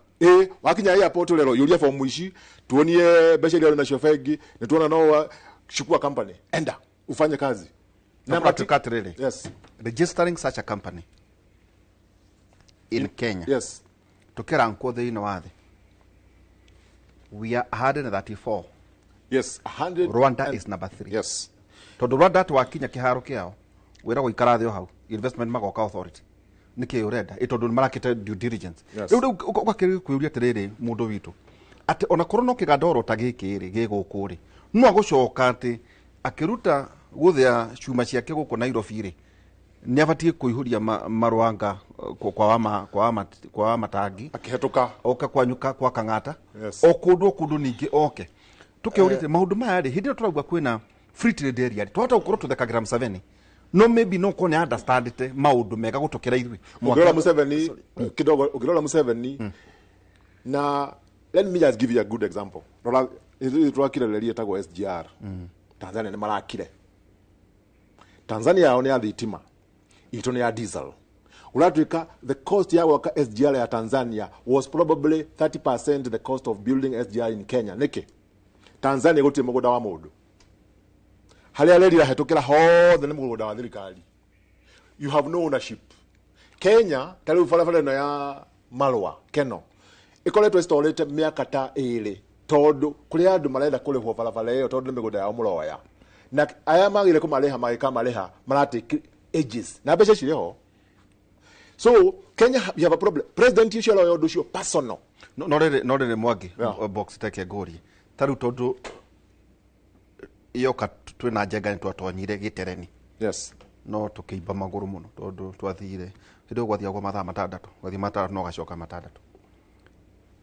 wakinya airport rero yuria form ici tuonie mbeca iria na cio bengi ni tuona no chukua company enda ufanye kazi na tukatrele yes registering such a company in Kenya yes tukira nko thiine wa thi we are 134 yes 100 Rwanda is number 3 yes tondu Rwanda twakinya kiharo kiao wira guikara thio hau investment magoka authority niki urenda itondu marakite due diligence riu ukakiri kwiuria tiriri mundu witu ati ona korwo no kigandoro ta giki ri giguku ri no agucoka ati akiruta guthia cuma ciake guku Nairobi ri ni abatie kuihuria maruanga kwa matangi akihetuka oka kwanyuka kwa kangata yes. okundu ningi oke tukiurite maundu maya ri hindi turagwa kwina free trade area twata ukorwo tuthekagira Museveni no maybe no kone understand te maundu mega gutokera ithui Ukirola Museveni kidogo ukirola Museveni na let me just give you a good example. Rola itwakireleria tagwo SGR. Tanzania ni marakire. Tanzania yao ni ya thitima. Ito ni ya diesel. Unatuika the cost ya waka SGR ya Tanzania was probably 30% the cost of building SGR in Kenya. Niki Tanzania guti mugoda wa mundu. Hali aleri rahetokera hothe ni mugoda wa thirikari. You have no ownership. Kenya tari farafara no ya Marwa Keno ikoretwo istorete miaka ta iri tondu kuri andu marenda kurihwo farafara iyo tondu ni miguda ya muroya na aya magire kumareha magika mareha marate ages na mbeca ciriho. So Kenya you have a problem. President ucio loyo ndu cio personal no rere Mwangi box take ngori taru tondu iyo ka twina njenga ni twatonyire gitereni. Yes. No tukiimba maguru muno tondu twathire hindu gwathia kwa mathaa matandatu gwathia matandatu no gacoka matandatu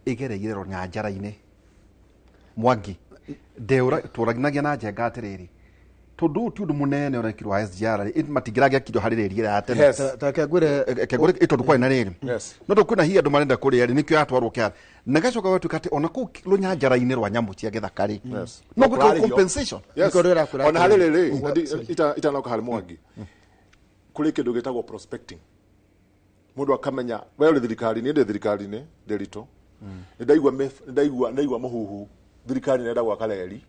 igereire ro nyanjara-ini Mwangi ndeura turaginagia na njenga atiriri tondu ti undu munene urekirwa SGR matingiragia kido haririri ya tene. Yes. Takagwire itondu kwa ina riri Yes. no tukuna hi andu marenda kuria ri nikyo atwarwo kya nagacoka wetu kati ona ku ru nyanjara-ini rwa nyamu cia githakari. Yes. No gutwa compensation. Yes. Ikorera kura. Ona halele ita no kahali Mwangi. Kuri kindu gitagwo prospecting. Mundu akamenya wewe thirikari ni thirikari ni nderito. Ndaigwa muhuhu thirikari nenda gwaka reri.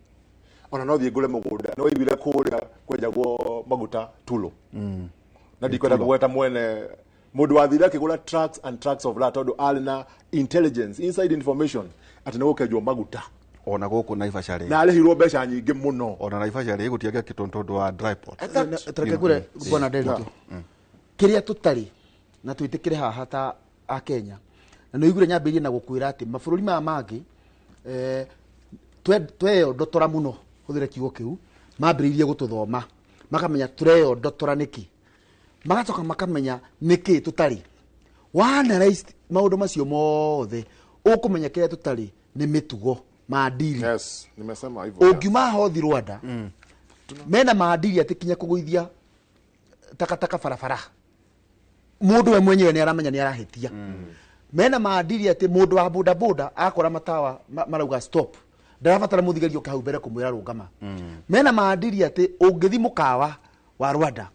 Ona no thie ngure mugunda no igwire kuria kwenjagwo maguta tulo. Na ndikwenda kugweta mwene mundu wathira kigura trucks and trucks of that tondu alina intelligence inside information ati no ukejwo maguta Ona guku Naivasha ri na arihirwo mbeca nyingi muno. ona Naivasha ri gutiaga kitondu wa dry port. Takagwire bwana Derito. Kiria tutari na twitikire haha ta a Kenya na no igure nyambirie na gukwira ati mabũrũri maya mangi tweyo ndotora muno huthire kiugo kiu mambiriirie gututhoma makamenya tureyo ndotora niki magacoka makamenya niki tutari wanalyze maundu macio mothe ukumenya kiria tutari ni mitugo maadili. Yes, nimesema hivyo. Ungiuma hothi Rwanda mena maadili atikinya kuguithia takataka farafara mundu we mwenyewe ni aramenya ni arahitia. Mena maadili ati mundu wa boda boda akora matawa marauga stop ndarabatara muthigerio kahau mbere kumwira rungama. Mena maadili ati ungithi mukawa wa Rwanda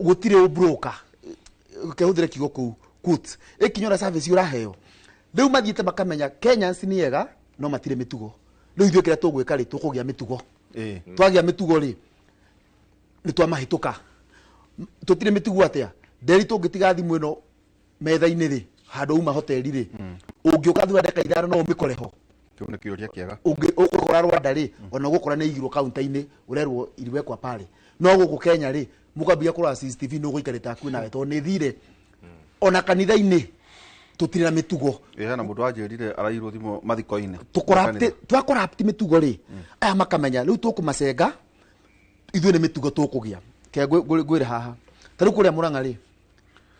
gutire ubroka kehuthire kigo ku kut ikinyora service uraheo riu mathiite makamenya Kenyans ni ega no matire mitugo riu ithuĩ kĩrĩa tũgwĩka rĩ tũkũgĩa mĩtugo twagia mĩtugo rĩ nĩ twamahĩtũka tũtire mĩtugo atĩa nderi tũngĩtiga thimũ ĩno metha-inĩ rĩ handũ uma hoteli rĩ ũngĩũka thua ndeka ithano no ũmĩkore ho kĩu nĩ kĩũria kĩega ũgũkora Rwanda rĩ ona ũgũkora nĩ igirwo kaunta-inĩ ũrerwo iriwekwa pale no gũkũ Kenya rĩ mũkambia kũrora CCTV no gũikarĩte hakuhĩ nawe tondũ nĩ thire ona kanitha-inĩ tutire na mitugo na mundu ajirire arairwo thimo mathiko-ini twakorapti mitugo ri aya makamenya riu tukumacenga ithuĩ nĩ mitugo tukugia ke gwire haha tariu kuria Murang'a ri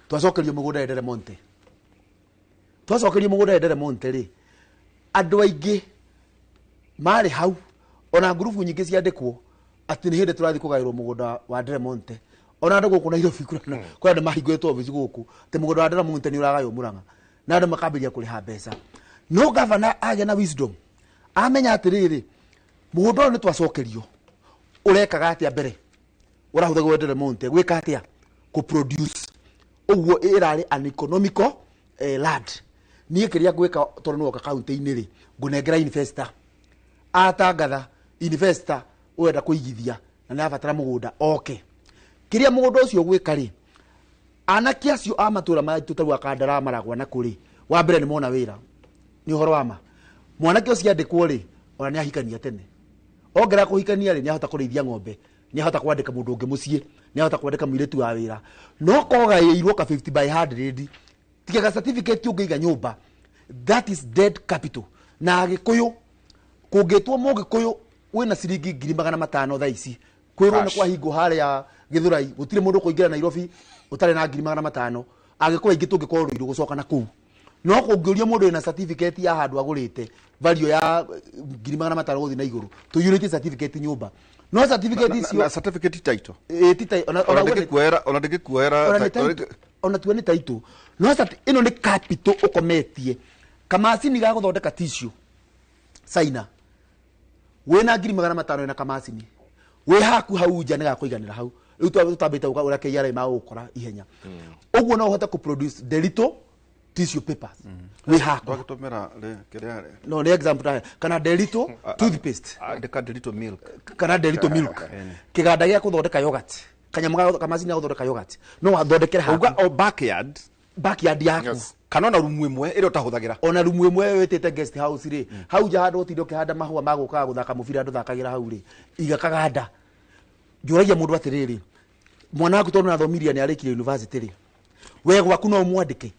twacokerio mugunda endere monte ri andu aingi mari hau ona ngurubu nyingi ciandikwo ati ni hindi turathi kugairwo mugunda wa Monte ona andu guku Nairobi kuna andu mahingwetwo ofici guku ati mugunda wa Monte ni uragaywo Murang'a na andu makambiria kuriha mbeca no governor age na wisdom amenya atiriri mugunda ni twacokerio urekaga atia mbere urahutha gwendere Monte gwika atia ku produce uguo irari an economical land nie kiria gwika tondu no ka county-ini ri ngunengera investor atangatha investor urenda kuigithia na nĩ abatara mugunda oke kiria mugunda ucio gwika ri anaki acio a matura ma tutaru akandara maragwa na kuri wa mbere ni mona wira ni uhoro wa ma mwanake ucio andikwo ri ona ni ahikania tene ongera kuhikania ri ni ahota kurithia ng'ombe ni ahota kwandika mundu ungi mucie ni ahota kwandika mwiretu wa wira no kogairwo ka 50 by 100 tiga certificate ungiiga nyumba that is dead capital na gikuyu kungitwo mugikuyu wina ciringi 500 thaa ici kwirwo ni kwa hingo haria Githurai gutire mundu kuingira Nairobi utare na 500 agikuwa ingi tungikorwo ruiru gucoka na kuu no kungiuria mundu ina certificate ya handu agurite value ya 500 guthi na iguru to unity certificate nyumba no certificate icio na certificate title title ona ndikuera ona tuwe ni title no ino ni capital ukometie kamacini ga guthondeka tissue China wena ngiri 500 na kamacini we haku hau nja ni gakuiganira hau riu tutambite ura KRA ma gukora ihenya uguo no uhote ku produce delito tissue papers we haku wagitumira kiria no ni example kana delito toothpaste ndeka delito milk kana delito milk kiganda gya kuthondeka yogurt kanyama kamacini ga guthondeka yogurt no wathondekere haku uga o backyard yaku kana na rumu imwe ire utahuthagira ona rumu imwe wetete guest house ri hau ja handu utindo kihanda mahua maguka guthaka mubira andu thakagira hau ri iga kaganda njuragia mundu atiriri mwana waku tondu nathomiria ni arikire university ri we gwaku no mwandike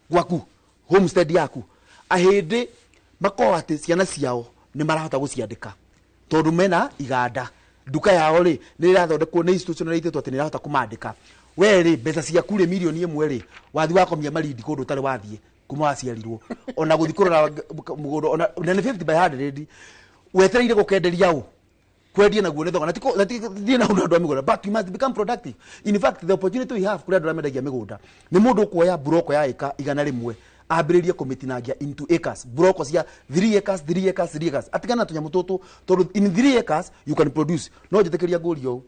gwaku homestead yaku ahindi makoo ati ciana ciao ni marahota guciandika tondu mena iganda duka yao ri ni irathondekwo ni institutionalized ati ni irahota kumandika we ri mbeca ciaku ri milioni imwe ri wathi wakomia marindi kundu tari wathie kuma waciarirwo ona guthikurura mugundo ona ni 50 by 100 wetereire gukenderia u kwendia naguo ni thogora na undu wa migunda but you must become productive. In fact the opportunity we have kuri andu amendagia migunda ni mundu kuoya broko ya eka igana rimwe ambiririe komitinagia into acres broko cia 3 acres 3 acres 3 acres atigana tunyamu tutu tondu in 3 acres you can produce no jitekeria ngurio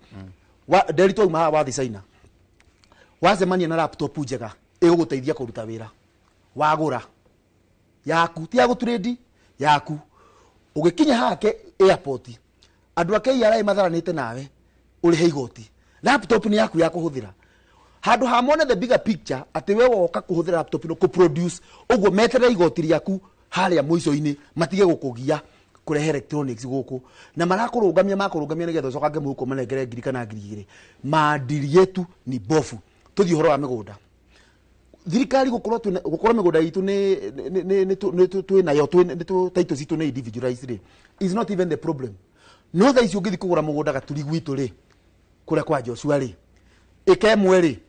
wa delito ma wa China wacemania na laptop njega iguguteithia kuruta wira wagura yaku ti agutrade yaku ugikinya hake airport andu a KRA matharanite nawe uri he igoti laptop ni yaku ya kuhuthira handu hamone the bigger picture ati we woka kuhuthira laptop no ku produce uguo metere igoti ryaku haria muico-ini matige gukugia kurehe electronics guku na makurungamia nigetha cokange muhuko manengere ngiri kana ngiri igiri maadili yetu ni bofu tuthi horo wa migunda thirikari gukorwo migunda itu ni twinayo title citu ni individualized is not even the problem no tha icio ngithi kugura mugunda gaturi gwitu ri kuria kwa Joshua ri ikemwe ri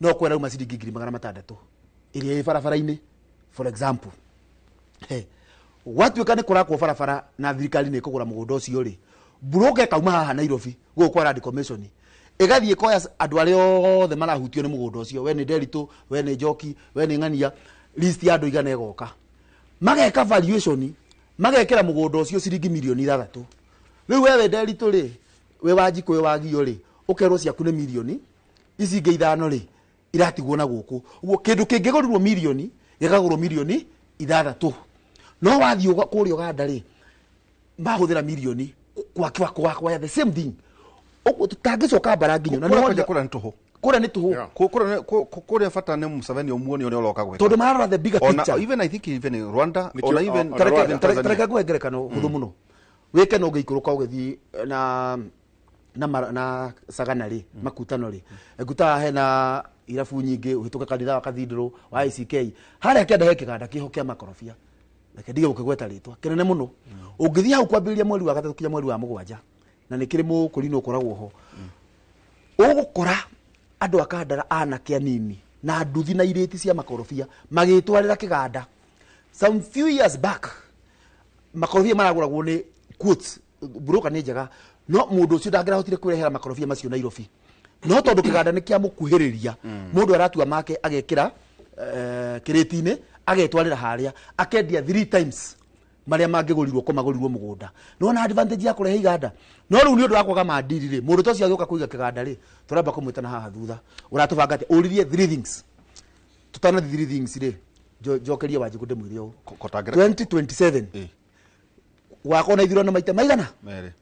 no kwera uma ciringi 600 iria i barabara-ini for example watu kane kurakwo barabara na thirikari ni kugura mugunda ucio ri broke kauma haha Nairobi gukwa radio commission igathie koya andu ari othe marahutio ni mugunda ucio we ni Derito we ni Njoki we ni Ng'ania list ya andu igana egoka mageka valuation magekera mugunda ucio ciringi milioni 3 riu wewe Derito ri we Wanjiku we Wagio ri ukerwo ciaku ni milioni ici ingi 5 ri iratigwo na guku uguo kindu kingigorirwo milioni gikagurwo milioni 6 no wathio kurio ganda ri mahuthira milioni kwa the same thing uguo tutangicoka baranginyo na no kura ntuhu kura ni tuhu kura bata ni Museveni omuoni oni oloka gweka tondu marara the bigger picture even I think even Rwanda or even Tanzania kwegerekano huthu muno weke no ngeikuruka ugethi na sagana ri makutano ri nguta hena irabu nyingi uhituka kanitha wa kathindro wa ICK haria kienda he kiganda kiho kia makorofia reke ndige ukigweta ritwa kinene muno ungithi hau kwambiriria mweri wa 3 kinya mweri wa 7 na nikiri mukurino ukoragwo ho ugukora andu akandara anake anini na nduthi na ireti cia makorofia magitwarira kiganda some few years back makorofia maraguragwo ni quotes broker ni njega no mundu ucio ndangirahotire kwirehera makorofia macio Nairobi no tondu kiganda ni kia mukuhiriria mundu aratua make agekira kiretine agetwarira haria akendia 3 times maria mangigurirwo kumagurirwo mugunda no na advantage ya kurehe iganda no riu ni undu wa kwaga maadili ri mundu tocio agioka kuiga kiganda ri turamba kumwitana haha thutha uratubanga ati uririe 3 things tutana 3 things ri jokeria Wanjiku ndimwire u 2027 wakona ithiro na maita maigana mere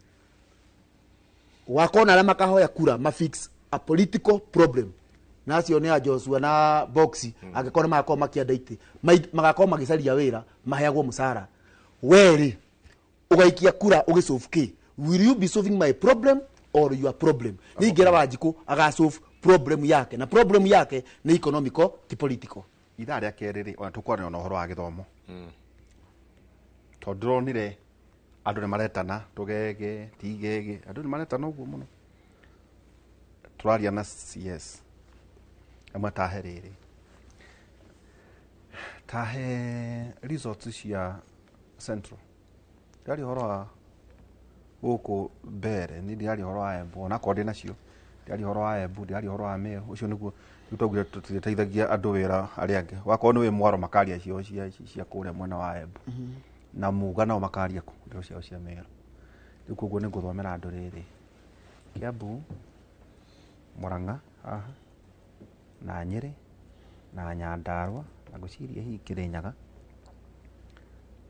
wakona ala makahoya kura mafix a political problem nacio ni a Joshua na Boxi agikona makao makienda iti magakao magicaria wira maheagwo musara weri ugaikia kura ugisolve will you be solving my problem or your problem ni ngera Wanjiku agasolve problem yake na problem yake ni economical ti political itha ria keriri ona tukwarana na uhoro wa githomo tondronire andu ni maretana tugege tigege andu ni maretana uguo muno turaria na CS ama taheriri tahe resorts cia Central yari horo guku mbere ni ndiari horo wa Embu ona ko ndi nacio ndiari horo wa Embu ndiari horo wa Meru ucio niguo tutagire tutiteithagia andu wira ari ange wakorwo ni wi mwaro makaria cio cia kuria mwena wa Embu na muga nao makaria ku ndio cio cia Meru riu koguo ni nguthomera andu riri Kiambu Murang'a aha na Nyeri na Nyandarua na guciria hi Kirinyaga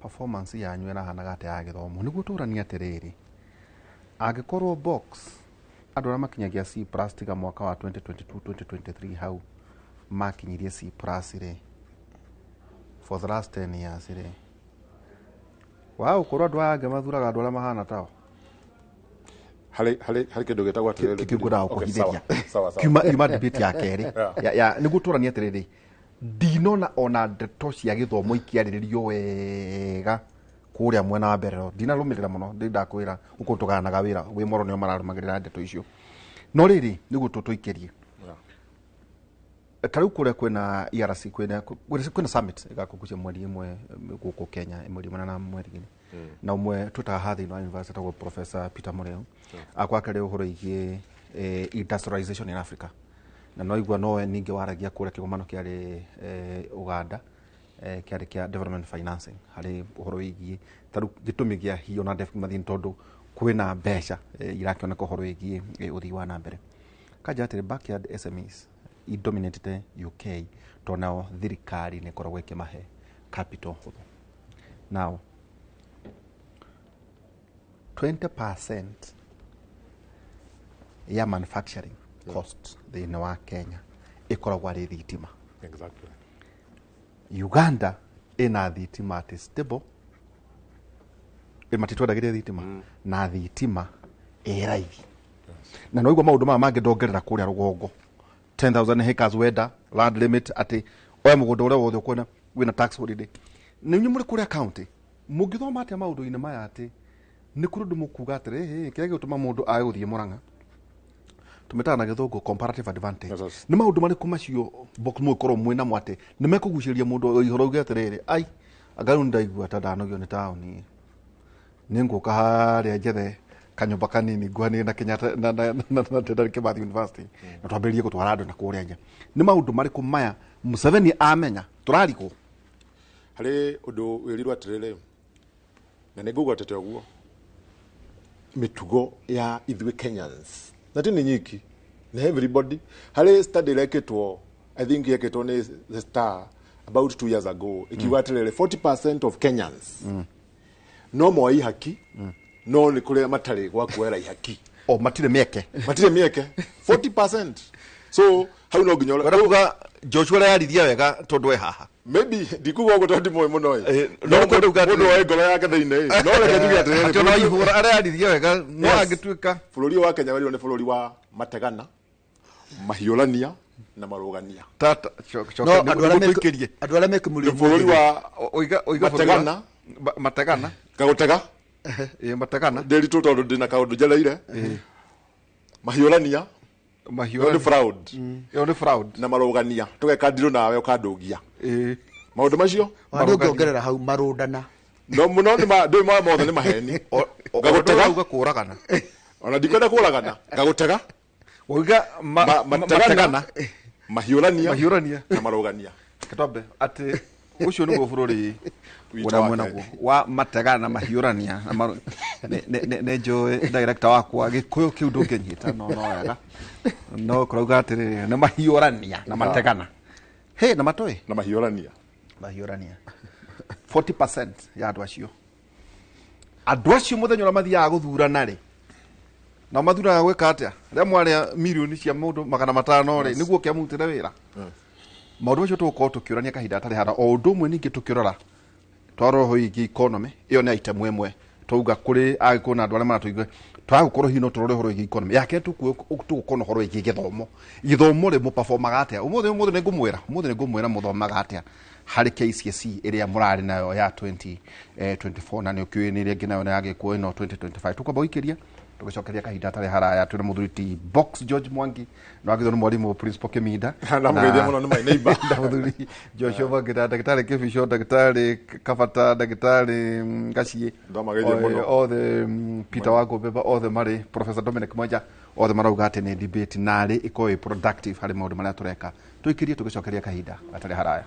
performance yanyu irahanaga ate ya githomo niguo turania atiriri angikorwo box andu ara makinyagia C+ tiga mwaka wa 2022-2023 hau makinyirie C+ ri for the last 10 years ri wow korwo andu aya mathuraga andu ara mahana tao hari kindu gitagwa atiriri kigura kuhithiria kuma debate ya keri ya niguo turania atiriri ndinona ona ndeto cia githomo ikiariririo wega kuria mwena wa mbere ndina rumirira muno ndakwira uko tuganaga wira wi moro nio mararumagirira ndeto icio no riri niguo tuikirie tariu kuria kwina ERC kwina summit igakukucia mweri imwe guku Kenya mweri mwana na mweri gini na umwe tutahathi no university tagwo Professor Peter Mureo akwakare uhoro igie industrialization in Africa na no igwa no ninge waragia kuria kigomano kiari Uganda kiari kia development financing hari uhoro wigie taru gitumi gia hiyo na def mathin tondu kwina mbeca irakioneka uhoro wigie uthii wa na mbere kaja atiri backyard SMEs i dominated UK to now thirikari ne koragwo ikimahe capital huthu now 20% ya manufacturing cost thini wa Kenya ikoragwo ari thitima exactly Uganda ina thitima ati stable imatitwadagiria thitima na thitima iraithi na no igwa maundu mangi ndongerera kuria rugongo 10,000 hectares weda land limit ati oya mugondo ure wothe kuona wina tax holiday ninyi muri kuria county mugithoma ati maundu ine maya ati ni kurundu mukuga atiri kire gituma mundu aye uthie Murang'a tumetana githungu comparative advantage ni maundu mari kumacio box mu korwo mwina mwate ni mekuguciria mundu ihoro uge atiriri ai agaru ndaigua ta ndanogio ni tauni ni nguka haria njethe kanyumba kanini ngwani na Kenyatta na Tedari Kimathi University na twambiririe gutwara andu na kuria nja ni maundu mari kumaya Museveni amenya turariko hari undu wirirwa atiriri na nigugo atete oguo mitugo ya ithui Kenyans na tini nyiki na everybody hari study leketwo I think yeketwo ni the Star about 2 years ago ikiwa atiriri 40% of Kenyans no mo ihaki no ni kuria matari gwa kuera ihaki o matire mieke 40% so how no ginyo kuga Joshua yarithia wega tondu haha maybe dikugo go tondi moyo muno no ko nduga mundu wa ngoro yake thiine no reke nduge atiriri no ihura ara yarithia wega no agituika bũrũri wa Kenya wari ni bũrũri wa mategana mahiũrania na marũgania tata no andu ara mekumurio bũrũri wa oiga mategana gagutega mategana nderitu tondu ndina kaundu njeleire mahiũrania mahiũrania ni fraud na marũgania tugeka ndirũ nawe ukandũgia maundu macio marũngongerera hau marũndana no muno ni ndĩ ma mothe ni maheni gagutega uga kuragana ona ndikwenda kuragana gagutega oiga mategana mahiũrania na marũgania kitombe ati ucio ni bũrũri ura mwena wa mategana na mahiũrania ne jo director wakwa gikuyu kiu ndũngĩnyita no wega no kurauga atiri ni mahiũrania na mategana he na matoi na mahiũrania 40% ya andu acio muthenya ura mathiaga guthurana ri na mathuraga gwika atia ria mwaria milioni cia mundu 500 ri niguo kiamutire wira maundu macio tugukorwo tukiurania kahinda atari hara o undu umwe ningi tukirora twaro igi economy iyo ni item imwe tuga kuri agikuna andu aria maratuigwe twagukorwo hino turore horo igi economy yake tugukorwo horo igi githomo ri mu performaga atia umuthi ni ngumwira muthomaga atia hari KCSE iria murari nayo ya 2024 na ni ukiwe ni iria nginayo na yagikuo ino 2025 tukwamba uikiria tugicokeria kahinda tare haraya twina muthuri box George Mwangi no agithwo ni mwarimu principal Kiminda na mugeithia muno ni my neighbor muthuri Joshua Wangita ndagitari Kibisho ndagitari Kabata ndagitari Gacie ndamageithia muno othe Peter Wangũmbemba othe mari Professor Dominic Mwanja othe marauga ati ni debate nari ikoe productive hari maundu maria tureka twikirie tugicokeria kahinda gatari haraya.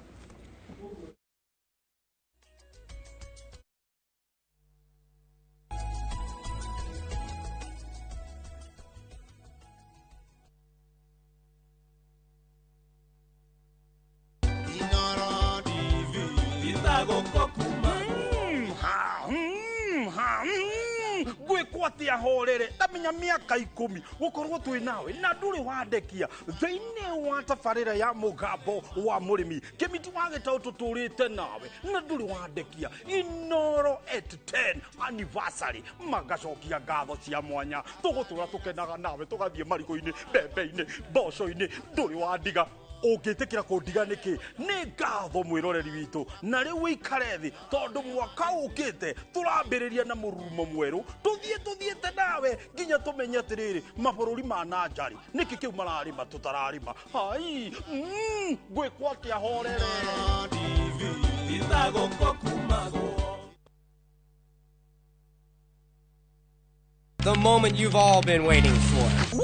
Gwekwati ahorere tamenya miaka 10 gukorwo twi nawe na nduri wandekia thiini wa tabarira ya mugambo wa murimi Kimiti wa Gitau tuturite nawe na nduri wandekia Inoro at 10 anniversary magacokia ngatho cia mwanya tugutura tukenaga nawe tugathie mariko-ini mbembe-ini mboco-ini nduri wandiga ungitikira kundiga niki ni ngatho mwiroreri witu na riu wikare thi tondu mwaka ukite turambiriria na murumo mweru tuthiete nawe nginya tumenye atiriri mabũrũri ma nanjari niki kiu mararima tutararima hai gwikwo atia horere The moment you've all been waiting for.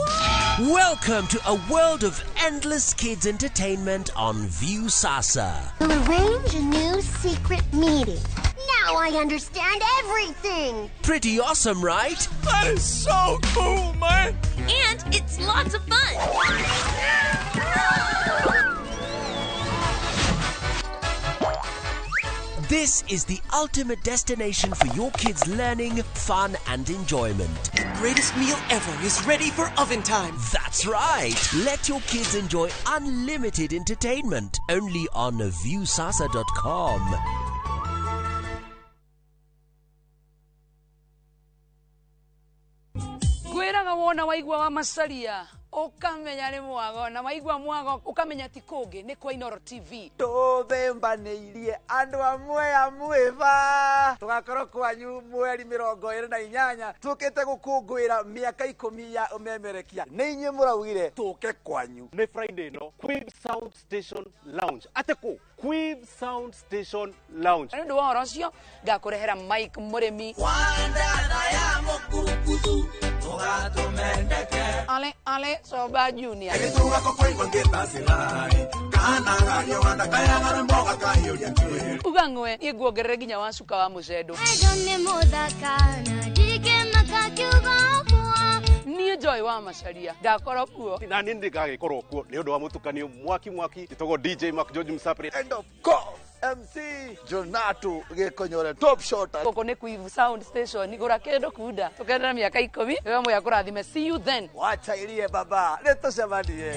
Welcome to a world of endless kids entertainment on View Sasa. We'll arrange a new secret meeting. Now I understand everything. Pretty awesome, right? That is so cool, man. And it's lots of fun. This is the ultimate destination for your kids' learning, fun, and enjoyment. Greatest meal ever is ready for oven time. That's right. Let your kids enjoy unlimited entertainment only on viewsasa.com. Gwiraga wona waigua wa macaria ukamenya ni mwago na waigua mwago ukamenya ti kungi ni kwa Inoro TV tuthembanĩirie andũ amwe amwĩba tugakorwo kwanyu mweri 28 tukĩte gũkũngũĩra mĩaka 10 ya ũmemerekia nĩ inyuĩ mũraugire tũke kwanyu Nĩ Friday no Queen Sound Station Lounge ateko Queen Sound Station Lounge nĩ ũndũ wa ũhoro ũcio ngakũrehera Mike Mũrĩmi Ale Soba Junior Ugangwe iguongerere nginya wacuka wa mucendo niĩ Joy wa Macharia ngakorwo kuo na niĩ ndigagĩkorwo kuo nĩ ũndũ wa mũtukanio mwaki gĩtagwo DJ Mark George Msapri and of course MC Jonatu Gĩkonyore top shot gũkũ nĩ Queen Sound Station igũra kĩndũ kunda tũkenera mĩaka 10 wewe mũya kũrathime see you then wacha irie baba nĩtũcemanie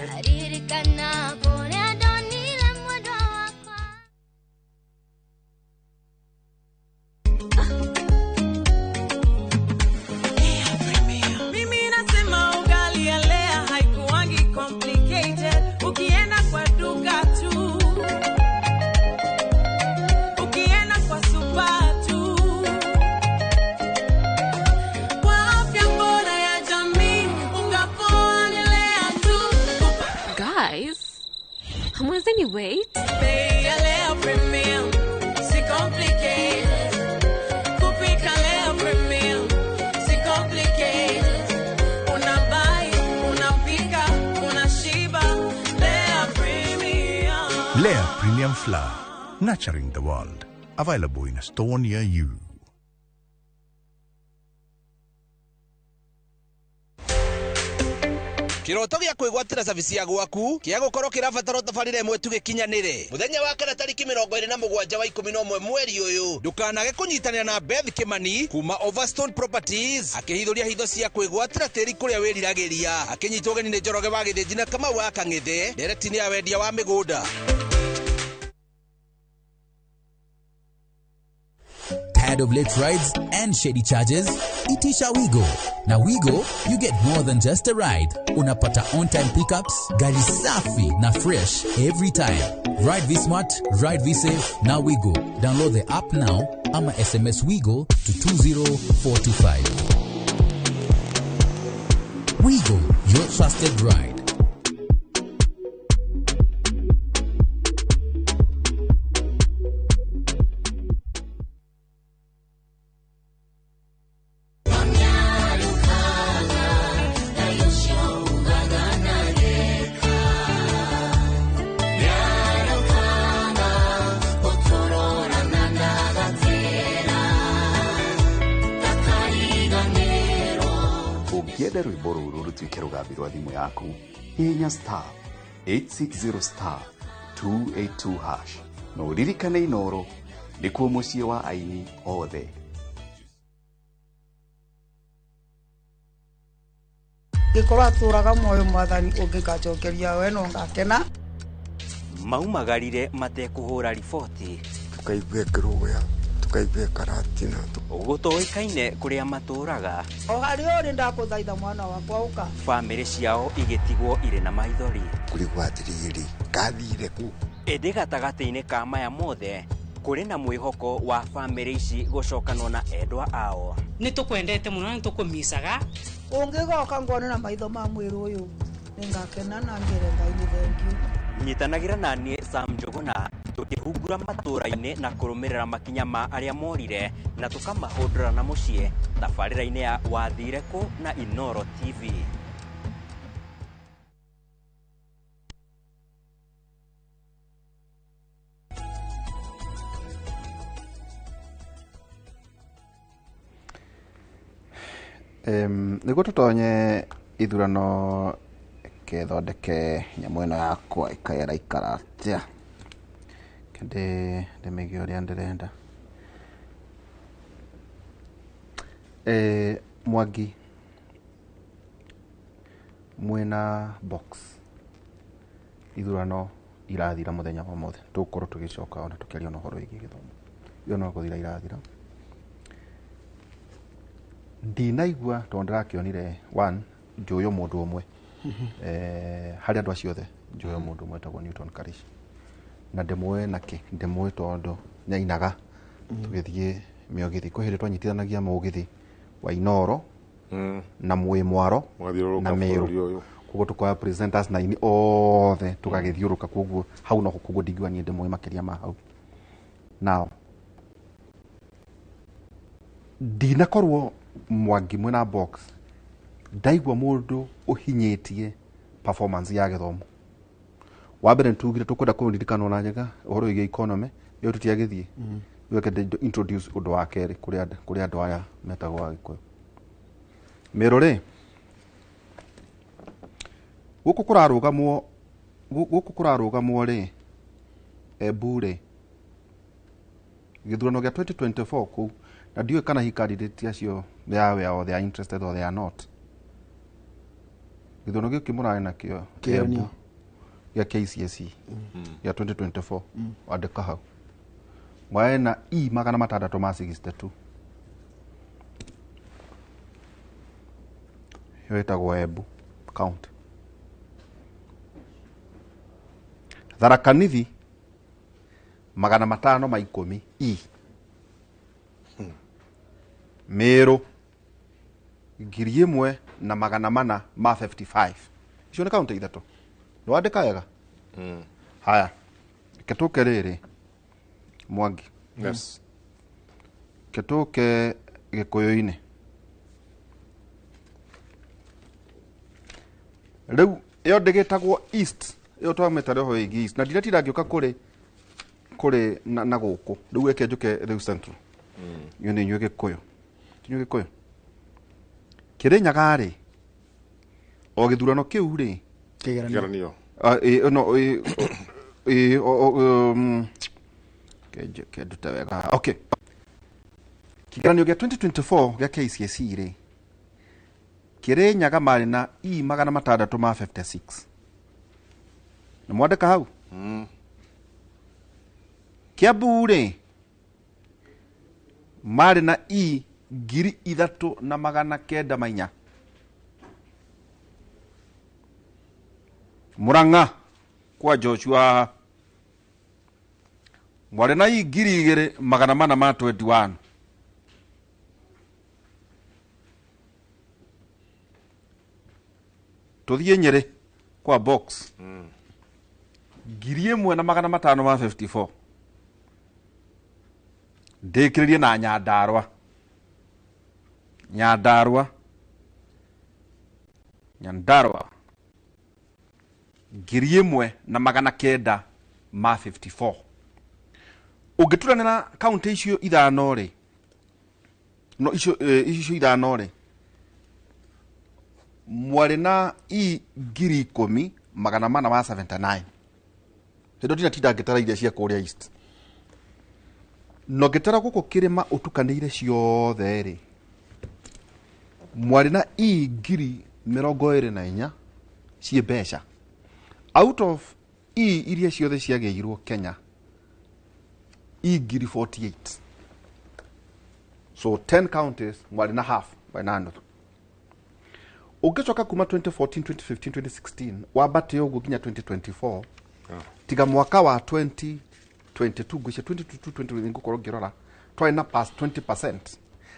Hamwezeni wait? Lea Premium Flour, nurturing the world. Available in a store near you. Kiroto gya kwigwatira service ya gwaku kia gukorwo kirabatara tabarire imwe tu gikinyanire muthenya wa kana tariki 27 wa 11 mweri uyu ndukanage kunyitanira na Beth Kimani kuma Overstone Properties akihithuria hitho cia kwigwatira tiri kuria wiriragiria akinyitwo geni ni Njoroge wa Githĩnji na Kamau wa Kang'ethe nderetini ya wendia wa migunda. Tired of late rides and shady charges? Itisha Wigo. Now Wigo, you get more than just a ride. Unapata on-time pickups, gari safi na fresh every time. Ride V-Smart, ride V-Safe, now Wigo. Download the app now, ama SMS Wigo to 20425. Wigo, your trusted ride. Ũngĩenda rwĩmbo rũrũ rũtuĩke rũgambi rwa thimũ yaku, hihinya star 860 star 282 hash na ũririkane Inooro nĩkuo mũciĩ wa aini othe. Gĩkorwo atũraga muoyo mwathani ũngĩkacokeria we no ngakena. Maumagarire matekũhũra riboti. Tukaigue ngĩrũgũya, tukaigue karatina. Gũtoĩkaine kũrĩa matũraga. O harĩ ũrĩ ndakũthaitha mwana wakwa ũka. Bamĩrĩ ciao igĩtigwo irĩ na maithori. Kũrigwo atĩrĩrĩ, ngathire kũ? Ĩndĩ gatagatĩ-inĩ ka maya mothe kũrĩ na mwĩhoko wa bamĩrĩ ici gũcokanwo na endwa ao. Nĩtũkwendete mũno, nĩtũkũmicaga. Ũngĩgoka ngone na maitho ma mwĩrĩ ũyũ nĩngakena na ngere Ngai nĩ thengiũ. Nyitanagĩra na niĩ Sam Njũgũna tũkĩhungura matũra-inĩ na kũrũmĩrĩra makinya ma arĩa morire na tũkamahũndũra na mũciĩ thabarĩra-inĩ ya Wathire Kũ na Inooro TV. Nĩguo tũtonye ithurano kethondeke nyamũ ĩno yakwa ĩkaikara atĩa ndĩmĩige ũrĩa ndĩrenda. Mwangi mwĩna box ithurano irathira mũthenya wa mothe tũgũkorwo tũgĩcoka ona tũkĩaria na ũhoro wĩgiĩ gĩthomo. Ithurano no gũthira irathira. Ndinaigua tondũ ndĩrakĩonire njũĩ mũndũ ũmwe harĩ andũ acio othe njũĩ mũndũ ũmwe etagwo Newton Karish na ndĩmũĩ nakĩ ndĩmũĩ tondũ nĩainaga tũgĩthiĩ mĩogithi kwĩ hĩndĩ twanyitithanagia mũgithi wa Inooro na Mwĩ Mwaro na Mĩrũ, koguo tũkoya presenters na ini othe tũgagĩthiũrũka, koguo hau no koguo ndingiuga niĩ ndĩmũĩ makĩria ma hau. Now ndinakorwo Mwangi mwĩna box ndaigua mũndũ ũhinyĩtie performance ya gĩthomo. Wa mbere nĩtugire tũkwenda kũririkana na njega ũhoro wĩgiĩ economy ĩyo tũtiagĩthiĩ weke introduce ũndũ wa kerĩ kũrĩ andũ aya metagwo Agĩkũyũ. Mĩrũ rĩ, gũkũ kũrarũgamwo rĩ Embu rĩ gĩthurano gĩa 2024 kũu na ndiũĩ kana hi candidate acio they are interested or they are not. Gĩthurano gĩkĩ mũrarĩ nakĩo Embu gĩa KCSE ya 2024 wandĩka hau mwarĩ na E662 yo ĩtagwo Embu county. Tharaka Nithi 510 E. Mĩrũ 1455 icio nĩ kaunti ithatũ nĩwandĩka wega. Haya ketũke rĩrĩ Mwangi. Yes. Ketũke Gĩkũyũ-inĩ rĩu ĩyo ndĩgĩtagwo East, ĩyo twamĩta roho ĩngĩ East na ndiretira ngĩũka kũrĩ na gũkũ rĩu eke njũke rĩu Central. Iyo nĩ inyuĩ Gĩkũyũ tinyuĩ Gĩkũyũ Kĩrĩnyaga rĩ o gĩthurano kĩu rĩ kĩgeranio kendute wega. Okay, kĩgeranio gĩa 2024 gĩa KCSE rĩ Kĩrĩnyaga marĩ na E656 nĩ mwandĩka hau. Kiambu rĩ marĩ na E3904. Murang'a kwa Joshua marĩ na E2421. tuthie Nyeri kwa box 1554 ndikiririe na Nyandarua Nyandarua 1954 ungituranira county icio ithano ri no icio ithano ri mwari na 10,479 hindo tina tinda ngitara iria cia kuria east no ngitara guku kirima utukanire ciothe ri mwari na 24,000 cie mbeca out of iria ciothe ciageirwo Kenya 48 so 10 counties mwari na half by none ukicoka kuma 2014 2015 2016 wabate ugu ginya 2024 tiga mwaka wa 2022 gwisha 2022 ngukoro ngirora twari na past 20%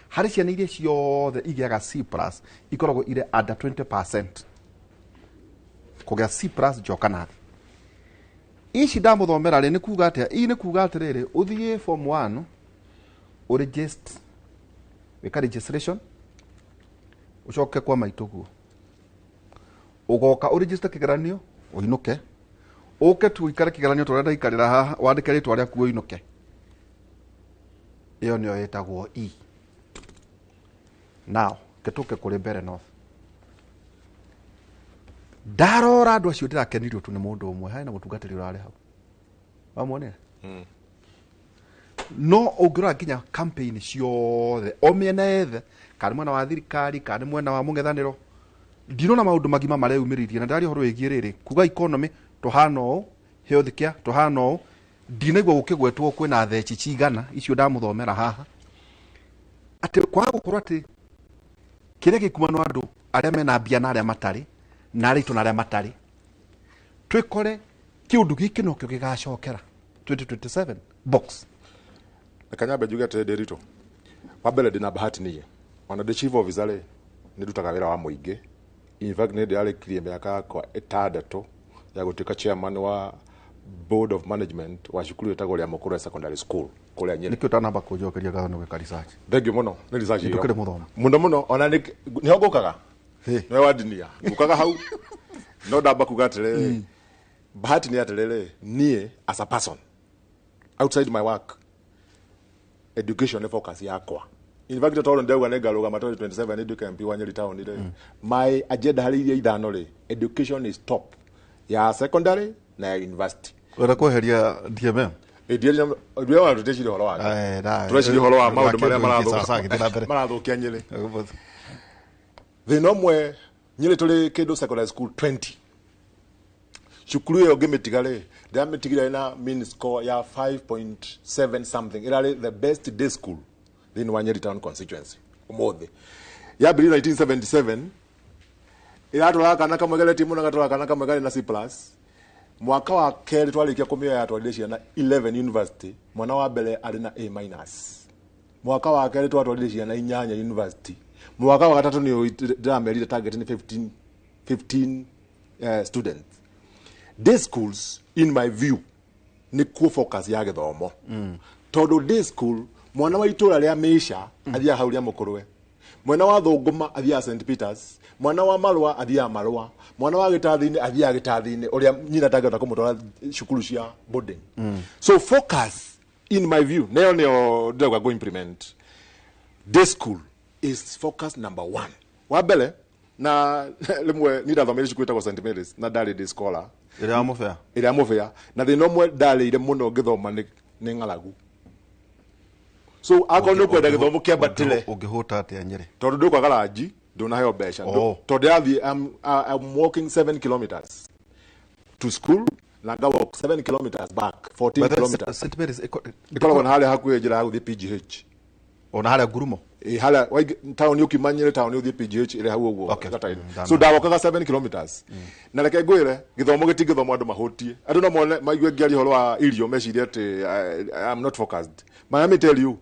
hari ciana iria ciothe igiaga C+ ikoragwo ire under 20% kugea C+ joka nathi ici ndamuthomera ri ni kuga atia ni kuga atiriri uthie form 1 uregister weka registration ucoke kwa maituguo ugoka uregister kigeranio uinuke uke tu ikare kigeranio turenda ikarira haha wandike ritwa riaku uinuke iyo niyo yetagwo now ketuke kuri mbere north ndarora andu acio ndirakenirio tu ni mundu umwe hai na mutungatiri urari hau wamwonera no ungirora nginya campaign ciothe o miena yethe kana mwena wa thirikari kana mwena wa mung'ethaniro ndirona maundu magima mareyumiririe na ndari horo wigie riri kuga economy tuhana o health care tuhana o ndinaigwa gukigwetwo kwina theci cigana icio ndamuthomera haha ati kwa gukorwo ati kiria gikumano andu aria mena mbia na aria matari na aritu na aria matari twikore kiundu giki nokio gigacokera 2027 box Kanyambe njuge ati ndirito wambere ndina bahati niye ona the chief officer ri nirutaga wira wa muingi in fact ni ndiarikirie miaka yakwa itandatu ya gutuika chairman wa board of management wa cukuru itagwo ria Mukuru secondary school kuria Nyeri nikio tanamba kujokeria gano gika research thank you muno ni research iyo tukire muthomo muno ona ni hongokaga no wadinia ngukaga hau no ndamba kuga atiriri bahati ni atiriri nie as a person outside my work education focus yakwa in fact tolo ndegwa negaruga matoli 27 education MP wa Nyeri town ile my agenda hari iria ithano ri education is top ya secondary na ya university ora kweheria DMM ndio wa tuteshire horo wa tuteshire horo wa maundu maria marathukia Nyeri thina mwe Nyeri tuli kindu secondary school 20 cukuru iyo ngimitigare ndamitigire na mean score ya 5.7 something irari the best day school in Nyeri town constituency umuthi ya bili 1977 iratwara kana kamwe timu na gatwara kana kamwe na C+ mwaka wa keri twarikia kumia ya twalishia na 11 university mwana wa mbere ari na A-, mwaka wa keri twatwalishia na 8 university mwaka wa gatatu ni ndamerire target ni 15 students. Day schools in my view ni ku focus ya githomo tondu day school mwana wa itura ria Meisha athia hauria Mukurwe mwana wa Thunguma athia St Peters mwana wa Marwa athia Marwa mwana wa Gitathini athia Gitathini uria nyina tangata kumutwara cukuru cia boarding so focus in my view neo ndegwa go implement day school is focus number 1 wa mbere na limwe nirathomere cukuru itagwo St Mary's na ndari day scholar ira mufea na thina mwe ndarire muno ngithoma ni ng'aragu so akono kwenda githomo kia batile ungihuta atia Nyeri tondu ndukwa garaji nduna hayo besha tondu yathi I'm walking 7 kilometers to school na ga walk 7 kilometers back 14 kilometers St Mary's ikoragwo na hali hakuye njira ya guthi PGH ona hali Ngurumo hala town ukimanyire town uthi PGH ile hau uguo so ndawokaga 7 kilometers na reke ngwire githomo gitingithomo andu mahutie andu no mone maigue ngiari horo wa irio meciria ati I'm not focused but let me tell you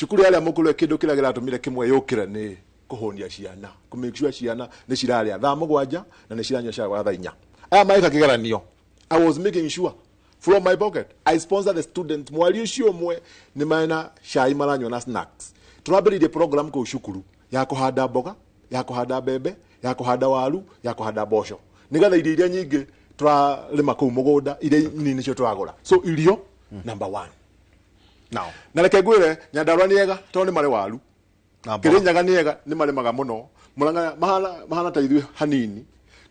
cukuru ya Mukuru kindu kira giratumire kimwe yukire ni kuhonia ciana ku make sure ciana ni ciraria thaa mugwanja na ni ciranyua cai wa thaa 4 aya maika kigeranio. I was making sure from my pocket I sponsor the students mwali ucio mwe ni maana cai maranyua na snacks. Turabiririe program ku cukuru ya kuhanda mboga, ya kuhanda bebe, ya kuhanda waru, ya kuhanda mboco. Nigatha irio nyingi turarima ku mugunda irio nini cio turagura. So irio number 1. Now, na reke ngwire Nyandarua ni ega to ni mari waru. Kirinyaga ni ega ni mari maga muno. Muranga mahana ta ithui hanini.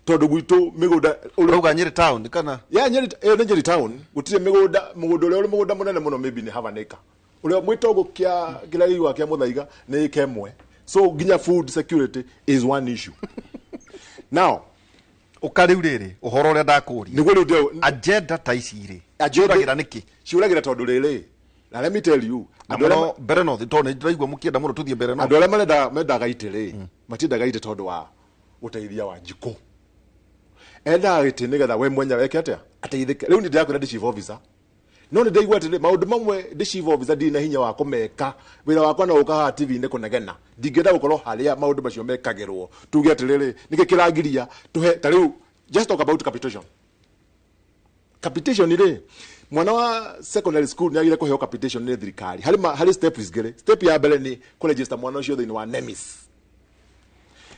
Tondu gwitu migunda uruga Nyeri town kana Nyeri town gutire migunda uri mugunda munene muno maybe ni Havaneka. Uri mwitogo kia kiraiwa kia muthaiga ni ikemwe. So ginya food security is one issue. Now, ukariu riri uhoro ria ndakuri niguo riu agenda ta ici ri ciuragira niki ciuragira tondu riri na let me tell you andå mbere no thitone ndiraigua mukienda muno tuthie mbere no andå arĩa mendaga ite rĩ matindaga ite tondu wa uteithia wa njiko endaga ite nigetha we mwenya weke atia ateithike riu ni ndirakwira chief officer no ni ndaigua atĩ maundu mamwe ndi chief officer ndi na hinya wa kumeka wira wakwa no ukaha TV ni kunegena ndingenda gukorwo haria maundu macio mekagirwo tuge atiriri niki kiragiria tuhe ta riu just talk about capitation ire mwana wa secondary school ni agire kuheo capitation ni thirikari hari steps gere step ya mbere ni ku register mwana ucio thini wa NEMIS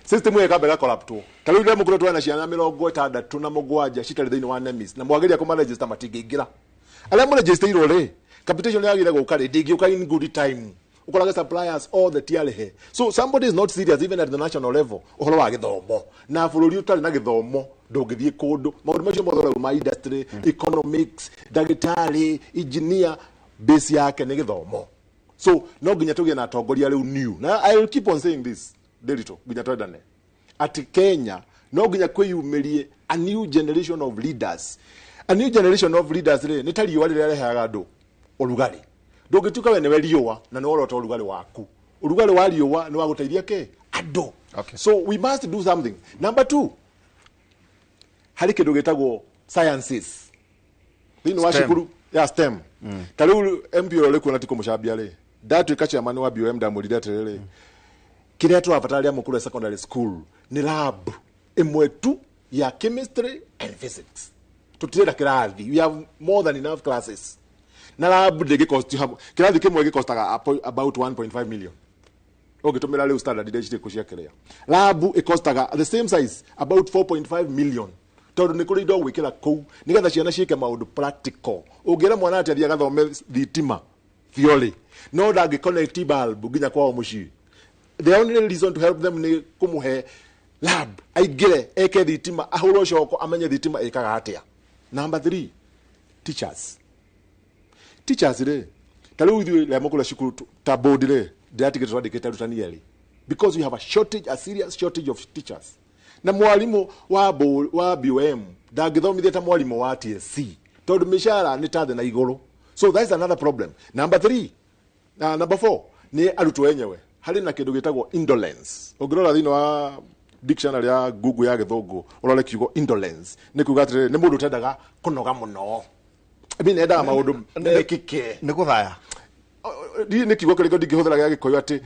system ye kabega collapto ta riu ndemukuru twana ciana 67 citari thini wa NEMIS na mwageria kuma register matingiingira ala mo register iro ri capitation yagire gukari dingi uka in good time ukoraga suppliers all the tiare. So somebody is not serious even at the national level uhoro wa githomo na bururi utari na githomo ndungithie kundu maundu macio mothe ma industry economics dagitari engineer base yake ni githomo. So no ginya tugie na atongoria riu new na I will keep on saying this delito ginya twendane ati Kenya no ginya kwiyumirie a new generation of leaders. A new generation of leaders ni tari wali rehaga andu urugari ndungituka we newe riwa na no rota urugari waku urugari wa riwa ni wa guteithia ke andu. Okay. So we must do something. Number 2, hari kindu gitagwo sciences thini wa shukuru ya STEM. Tariu MPO leku na tiko mushabia ri datu ikacha mani wa BOM ndamurire atiriri kiria twabatara mukuru secondary school ni lab imwe tu ya chemistry and physics. Tutireda kirathi we have more than enough classes na lab de cost kirathi kimwe gikostaga about 1.5 million ogitumira leo standard de kuciakiria lab ikostaga the same size about 4.5 million tondu ni kuri ndo gwikira kou nigetha ciana ciike maundu practical ungira mwana atia gathome thitima theory no da connect bulb ginya kwa muci. The only reason to help them ni kumuhe lab aigire eke thitima ahuro coko amenye thitima ikaga atia. Number 3, teachers re tariu ithui le mukula shukuru ta board re ndatigite twandikite rutani yeri because we have a serious shortage of teachers na mwalimu wa BOM ndangithomithia ta mwalimu wa TSC tondu mishara ni tathe na iguru. So that is another problem. Number 3 na number 4 ni arutwo enyewe hari na kindu gitagwo indolence. Ongirora thino wa dictionary ya Google ya githungu urore kiugo indolence ni kuga atire ni mundu tendaga kunoga muno bine enda maundu nekike ni kuthaya ni kiugo kiriko ndingihũthĩra gĩa Gĩkũyũ ati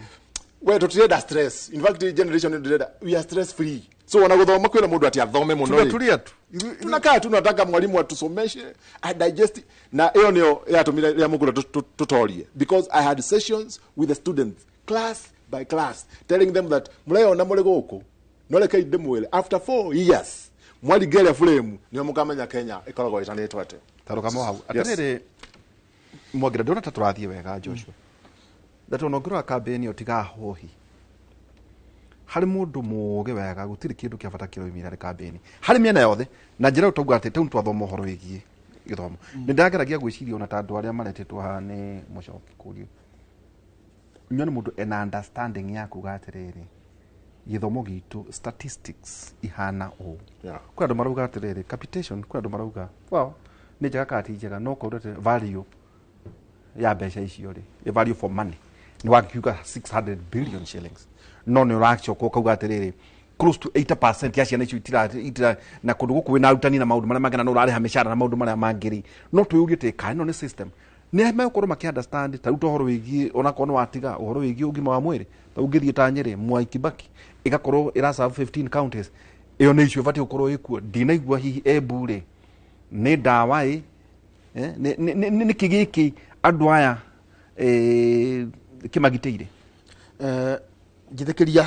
we tutirenda stress. In fact generation ndirenda we are stress free. So wana guthoma kwina mundu ati athome muno tulia tu tunakaa tunataka mwalimu atusomeshe a digest na hiyo ndio yatumire ya mugura tutorie because I had sessions with the students class by class telling them that mleo na mule guku no reke ndimwire after 4 years mwali gere frame ni mukamenya Kenya ikoragwo itanitwo ate taruka mo hau atiriri mwagira ndona ta turathie wega Joshua ndato no ngirwa campaign otiga hohi hari mundu muge wega gutiri kindu kia bata kiro imira campaign hari miena yothe na njira utoguga ati tu twathoma horo wigie githomo ni ndageragia gwiciria ona ta andu aria maretetwo ha ni mucoki kurio nyone mundu ena understanding ya kuga atiriri githomo gitu statistics ihana o kwa andu marauga atiriri capitation kwa andu marauga wow ni njega kati njega no ko value ya mbeca icio ri a value for money ni wakiuga 600 billion shillings no ni uracho ko kauga atiriri close to 80% ya ciana icio itira na kundu guku wina arutani na maundu maria mangena no urari ha mishara na maundu maria mangiri no tuyugite kai no ni system nä megåkorwo makä understand ta rä u tohoro wä giä onakorwo nä watiga å horo wä giä å gima wa mwä rä ta å ngä thiä ta Nyeri Mwai Kibaki ä gakorwo ä raserve 15 counties ä yo nä icio batiä gå korwo ä kuo ndinaigua hihi Embu rä nä ndawa nä kä gä kä andå aya kä magitä ire njä tä kä ria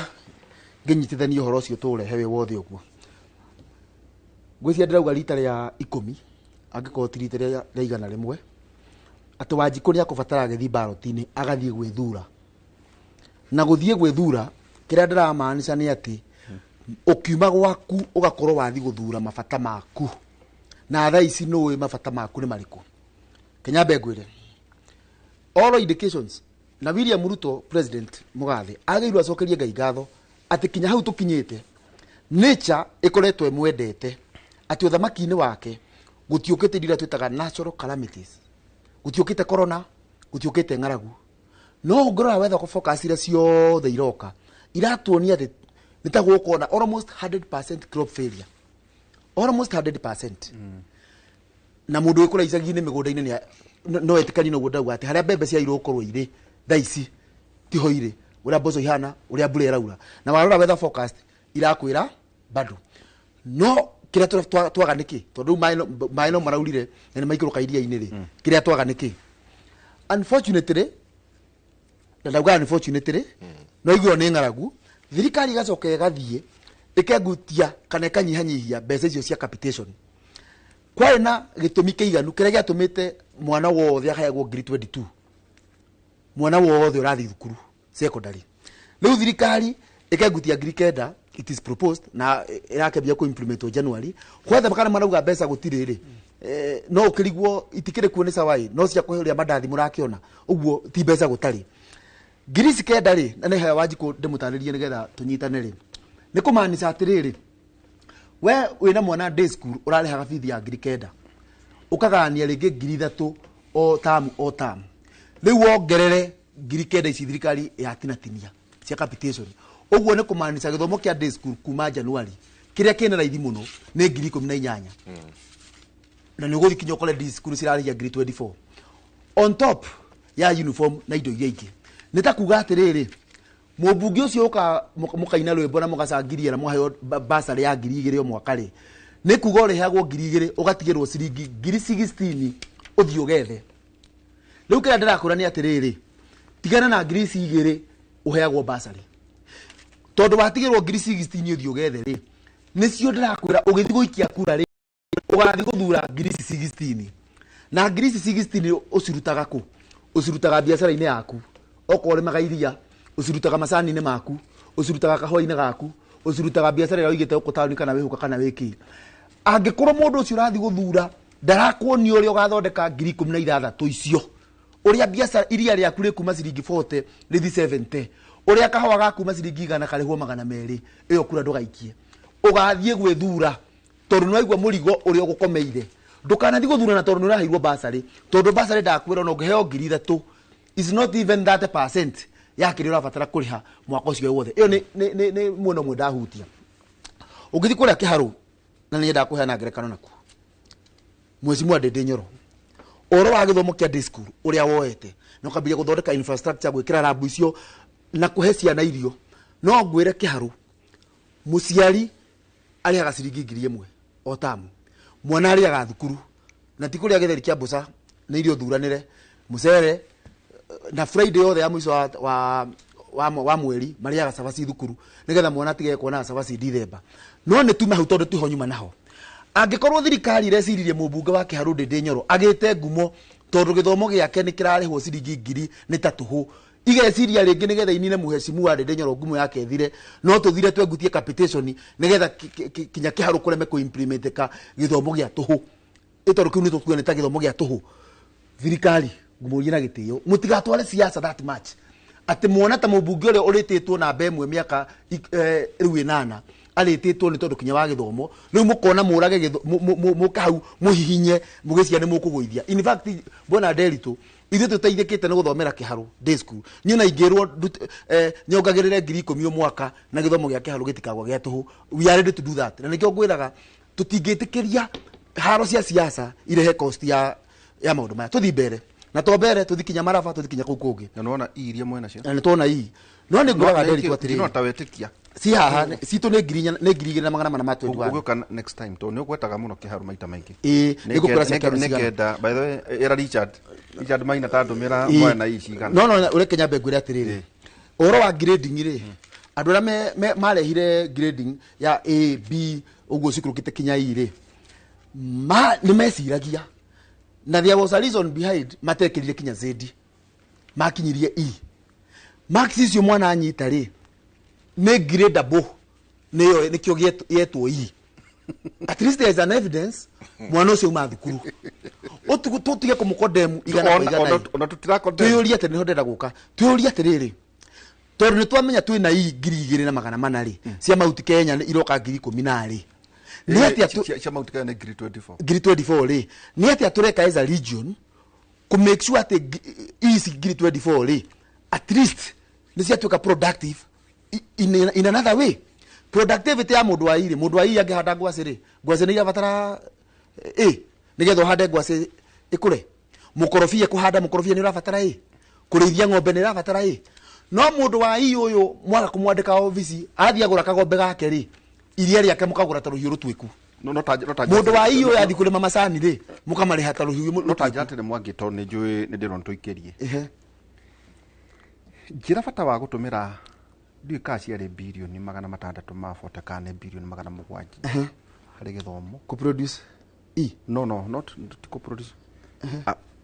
ngä nyitithania å horo å cio tå rehe wä wothe å guo ngwä cia ndä rauga rita rä a 10 angä korwo ti rita rä a 100 atä Wanjikå nä akå batara agä thiä mbaroti-inä agathiä gwä thura na gå thiä gwä thura kä rä a ndä ramanica nä atä å kiuma gwaku å gakorwo wathiä gå thura mabata maku na thaa ici nä mabata maku nä marä kå kenyambe ngwä re all indications na William Ruto president Mugathe agäirwo acokerie Ngai ngatho atä kinya hau tå kinyä te nature ä koretwo ä mwendete atä å thamaki-inä wake gå tiå kä te ndira twä taga natural calamities gå tiå kä te corona gå tiå kä te ng'aragu no ngå rora wetha focus iria ciothe iroka iratuonia atä nä ta gå kona almost 100% crop failure almost 100% na må ndå wä kå ra icagi-inä mä gå nda-inä no etä kani no gå ndauga atä harä a mbembe ciairwo gå korwo irä thaa ici tiho irä å rä a mboco ihana å rä a mbura ĩraura na warora weather forecast irakwä ra bado no kä rä a twaga nä kä tondå maä no maraurire na nä maikå rå ka iria-inä rä kä rä a twaga nä kä unfortunately na ndauga unfortunately no igwo nä ng'aragu thirikari igacoka ĩgathiĩ ĩkengutia kana ĩkanyihanyihia mbeca icio cia capitation kwarĩ na gĩtũmi kĩiganu kĩrĩa gĩatũmĩte mwana wothe akaheagwo 22 mwana wothe ũrathiĩ thukuru secondary rĩu thirikari ĩkengutia 9,000 it is proposed na ĩrakĩambia kũ implement o January kwetha kana marauga mbeca gũtirĩ rĩ no ũkĩrigwo itikĩrĩ kuo nĩ sawai no cia kũhũria mandathi mũrakĩona ũguo ti mbeca gũtarĩ Girisi kenda rĩ na nĩ he Wanjikũ ndĩmũtarĩrie nĩgetha tũnyitane rĩ nĩ kũmaanisha atĩrĩrĩ we wĩna mwana day school ũrarĩhaga bithi ya 9,000 ũkagania rĩngĩ 3,000 o term rĩu wongerere 9,000 ici thirikari yatinatinia cia capitation ũguo nĩ kũmaanisha gĩthomo kĩa day school kuma January kĩrĩa kĩna raithi mũno nĩ 18,000 na nĩ ũgũthiĩ kinya ũkore day school cirarĩhia 24,000 on top ya uniform na indo iria ingĩ nĩ ta kuga atĩrĩrĩ mũmbunge ũcio ũka mũkaina rwĩmbo na mũgacangiria na mũheo basarĩ ya 2,000 o mwaka rĩ nĩ kuga ũrĩheagwo 2,000 ũgatigĩrwo ciringi 16,000 ũthiĩ ũgethe rĩu kĩrĩa ndĩrakwĩra nĩ atĩrĩrĩ tigana na 2,000 ũheagwo basarĩ tondũ watigĩrwo 16,000 ũthiĩ ũgethe rĩ nĩcio ndĩrakwĩra ũgĩthiĩ gũikia kura rĩ ũgathiĩ gũthura 16,000 na 16,000 ũcirutaga kũ ũcirutaga biacara-inĩ yaku okorwo ũrĩmaga iria ũcirutaga macani-inĩ maku ũcirutaga kahũa-inĩ gaku ũcirutaga biacara ĩrĩa ũigĩte gũkũ taũni kana wĩhũka kana wĩkĩ angĩkorwo mũndũ ũcio ũrathiĩ gũthura ndarakuonia ũrĩa ũgathondeka 16,000 icio ũrĩa biacara iria rĩaku rĩkuma ciringi 40 rĩthi 70 ũrĩa kahũa gakuma ciringi 100 karĩhwo 200 ĩyo kura ndũgaikie ũgathiĩ gwĩthura tondũ nĩwaigua mũrigo ũrĩa ũgũkomeire ndũkanathiĩ gũthura na tondũ nĩũraheirwo basarĩ tondũ basarĩ ndakwĩra ona ũngĩheo 3,000 is not even 30% ya kĩrĩa ũrabatara kũrĩha mwaka ũcio wothe ĩyo nĩ muono ũmwe ndahutia ũngĩthiĩ kũrĩa kĩharũ na nĩendaga kũheana ngerekano naku Mheshimiwa Ndindi Nyoro ũhoro wa gĩthomo kĩa day school ũrĩa woete na ũkambĩrĩria gũthondeka infrastructure gwĩkĩra rabu icio na kũhe ciana irio no ngwĩre kĩharũ mũciari arĩhaga ciringi 1,000 o tamu mwana arĩaga thukuru na ti kũrĩa gĩtheri kĩa mbũca nĩ irio thuranĩre mũcere na Friday yothe ya mwisho wa mweri marĩaga cabaci thukuru nĩgetha mwana atige kuona cabaci December no nĩ tume hau tondũ tiho nyuma naho angĩkorwo thirikari irecirie mũmbunge wa Kĩharũ Ndindi Nyoro agĩte ngumo tondũ gĩthomo gĩake nĩ kĩrarĩhwo ciringi 1,000 nĩ ta tũhũ igeciria rĩngĩ nĩgetha inine Mheshimiwa Ndindi Nyoro ngumo yake ethire no tũthire twengutie capitation nĩgetha kinya Kĩharũ kũreme kũ implement ka gĩthomo gĩa tũhũ ĩtondũ kĩu nĩ tũkuona ta gĩthomo gĩa tũhũ thirikari ngumurie na gĩtĩo mũtigatware siasa that much atĩ muona ta mũmbunge ũrĩa ũrĩtĩtwo namba ĩmwe mĩaka rĩu 8 arĩtĩtwo nĩ tondũ kinya wa gĩthomo rĩu mũkona mũrage mũka hau mũhihinye mũgĩcia nĩ mũkũgũithia in fact bona Nderitu ithuĩ tũteithĩkĩte nĩ gũthomera Kĩharũ day school niĩ na ingĩrwo nyongagĩrĩre 10,000 o mwaka na gĩthomo gĩa Kĩharũ gĩtikagwa gĩa tũhũ we are ready to do that na nĩkĩo ngwĩraga tũtingĩtĩkĩria haro cia siasa irehe cost ya maũndũ maya tũthiĩ mbere na tombere tuthikinya maraba tuthikinya kuu kungi na nona iria mwena cio na nitona ii no ni nguraga Nderitu atiri no tawetikia si haha situ ne ngiri na magana ma 21 uguka next time to ni ugwetaga muno kiharu maita maingi nigukura nekenda by the way era Richard Maina tandumira mwena ici kana no ure Kenya mbegure atiriri oro wa grading ri andu ra marehire grading ya A B uguo cikurukite kinya iri ni mesiragia na there was a reason behind matekirire kinya Z makinyirie E max icio mwana anyita ri ne gradable neyo nikyo yetwo E at least there is an evidence mwana ucio ma thukuru tutige kumukodemu igana ona tutira kodemu tuyuria ati niho ndenda guka tuyuria atiriri tondu nitwamenya twina E 2,400 ri cia mauti Kenya iroka 10,000 ni ati cia mauti Kenya grade 24 ri ni ati atureka as a region to make sure ati is grade 24 ri at least ni cia tuka productive in another way productivity ya mundu wa iri angihanda ngwacĩ ri ngwacĩ ni irabatara nigetha hande ngwacĩ ikure mukorofia kuhanda mukorofia ni urabatara kurithia ng'ombe ni irabatara no mundu wa ii uyu mwaga kumwandika ofisi athia agura kagombe gake ri iria riake mukagura ta ruhiu rutwiku mundu wa ii uyu athi kurima macani ri mukamariha ta ruhiu notajate ni mwangi to ni njui ni ndiro ntuikerie njira bata wa gutumira ndiu kasi ari bilioni 600 ma 40 kana bilioni 700 hari githomo ku produce no not to produce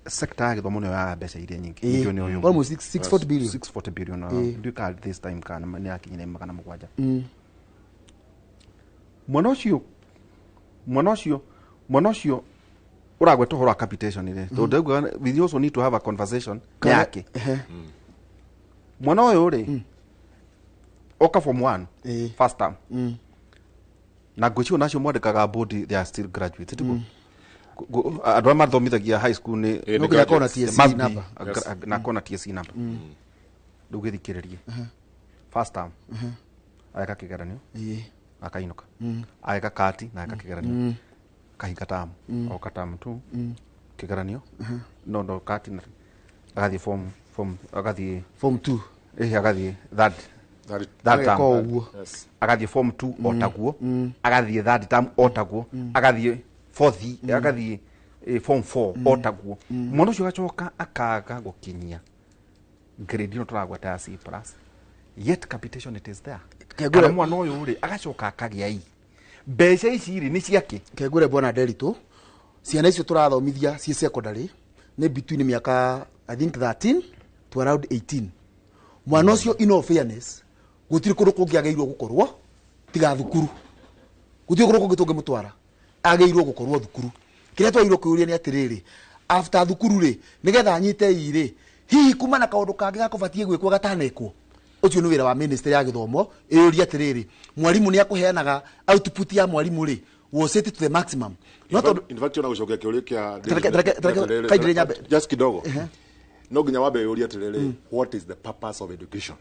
sector ya githomo ni ya mbeca iria nyingi ndio ni uyu almost 640 billion ndiu ka this time kana ni akinyire 700 mwana ucio uragweta horo capitation ile so we also need to have a conversation yake mwana uyu ri oka form 1 first term na gochi onacio mwandikaga board they are still graduates tiko adwa mathomithagia high school ni no kona TSC number na kona TSC number ndugithikiririe first term ayaka kigeranio akainuka ayaka kati na ayaka kigeranio kahinga tamu o katamu tu kigeranio no kati na agathie form agathie form 2 agathie that term agathie form 2 otaguo agathie that term otaguo agathie fourth agathie form 4 otaguo mwana ucio gacoka akaga gukinyia grade no turagweta ya C+ yet capitation it is there kana mwana uyu ri agacoka akagia i mbeca ici ri ni ciake kegure bwana Nderitu ciana icio turathomithia ci secondary ni between miaka I think 13 to around 18 mwana ucio in all fairness gutiri kundu kungiageirwo gukorwo tiga thukuru gutiri kundu kungi tungimutwara ageirwo gukorwo thukuru kiria twairwo kuuria ni atiriri after thukuru ri nigetha anyite iri hihi kuma na kaundu kangi gakubatie gwikwo gatanekwo ucio ni wira wa ministry ya githomo iyuria atiriri mwarimu ni akuheanaga output ya mwarimu ri was it to the maximum in fact ona gucokia kiuria kia kaidire nyambe just kidogo no ginya wabe yuria atiriri what is the purpose of education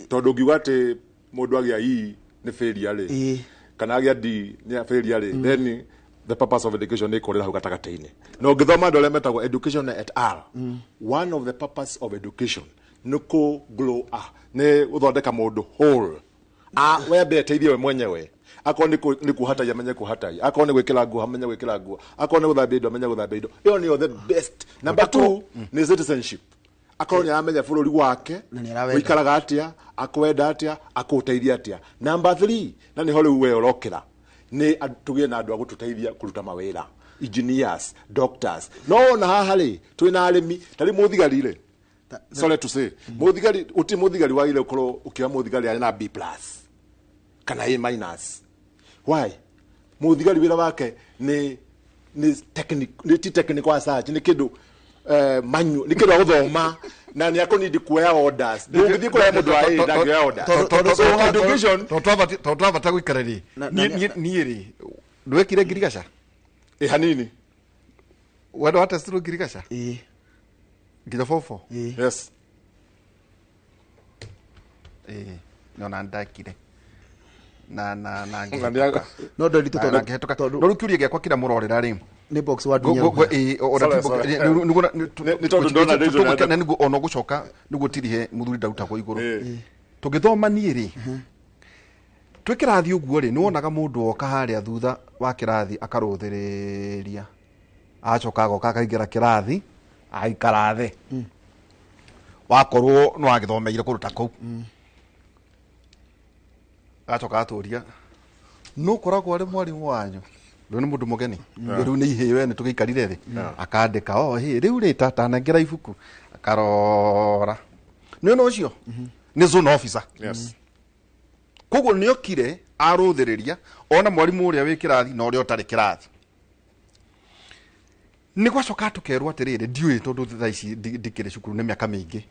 tondu ngiuga ati mundu agia ii ni failure ri kana agia D ni failure ri then the purpose of education ni kurira hau gatagataini no ngithoma ndole metagwo education et al one of the purpose of education ni ku grow ni uthondeka mundu whole webe teithie we mwenyewe akon ni kuhataia menye kuhataia akon ni gwikira nguo amenye gwikira nguo akon ni guthambia indo amenye guthambia indo iyo ni the best number 2 ni citizenship akon ni amenya bururi wake wikaraga atia akwenda atia akuteithia atia number 3 na ni hole we urokira ni tugie na andu agututeithia kuruta mawira engineers doctors no na haha ri twina arimi tari muthigari ri sorry to say muthigari uti muthigari wa ile ukoro ukiwa muthigari ari na B+ kana A-. Why? Muthigari wira wake ni technical research ni kindu manual ni kindu guthoma na ni akonidi kuoya orders ndungithii kuoya mundu wa A ndangioya orders education twavata guikarari ni ri ndwekire ngirigaca hanini wendo wa test ngirigaca nginya 44 yes no na ndakire na no Nderitu no rukiuria giakwa kira murorera ri ni box wa dunya ni go ono gucoka ni gutirihe muthuri ndauta kwa iguru tugithoma ni ri twikirathi uguo ri ni wonaga mundu oka haria thutha wa kirathi akaruthiriria acoka agoka akaingira kirathi aikarathe wakorwo no agithomeire kuruta kou acoka aturia no koragwo ari mwarimu wanyu ndo ni mundu mugeni riu ni ihiwe ni tugikarire thi akandika riu ri tata nengera ibuku akarora no ucio ni zone officer koguo ni okire aruthiriria ona mwarimu uria wi kirathi na uria utari kirathi ni gwacoka tukerwo atiriri ndiui tondu thaa ici ndikire cukuru ni miaka mingi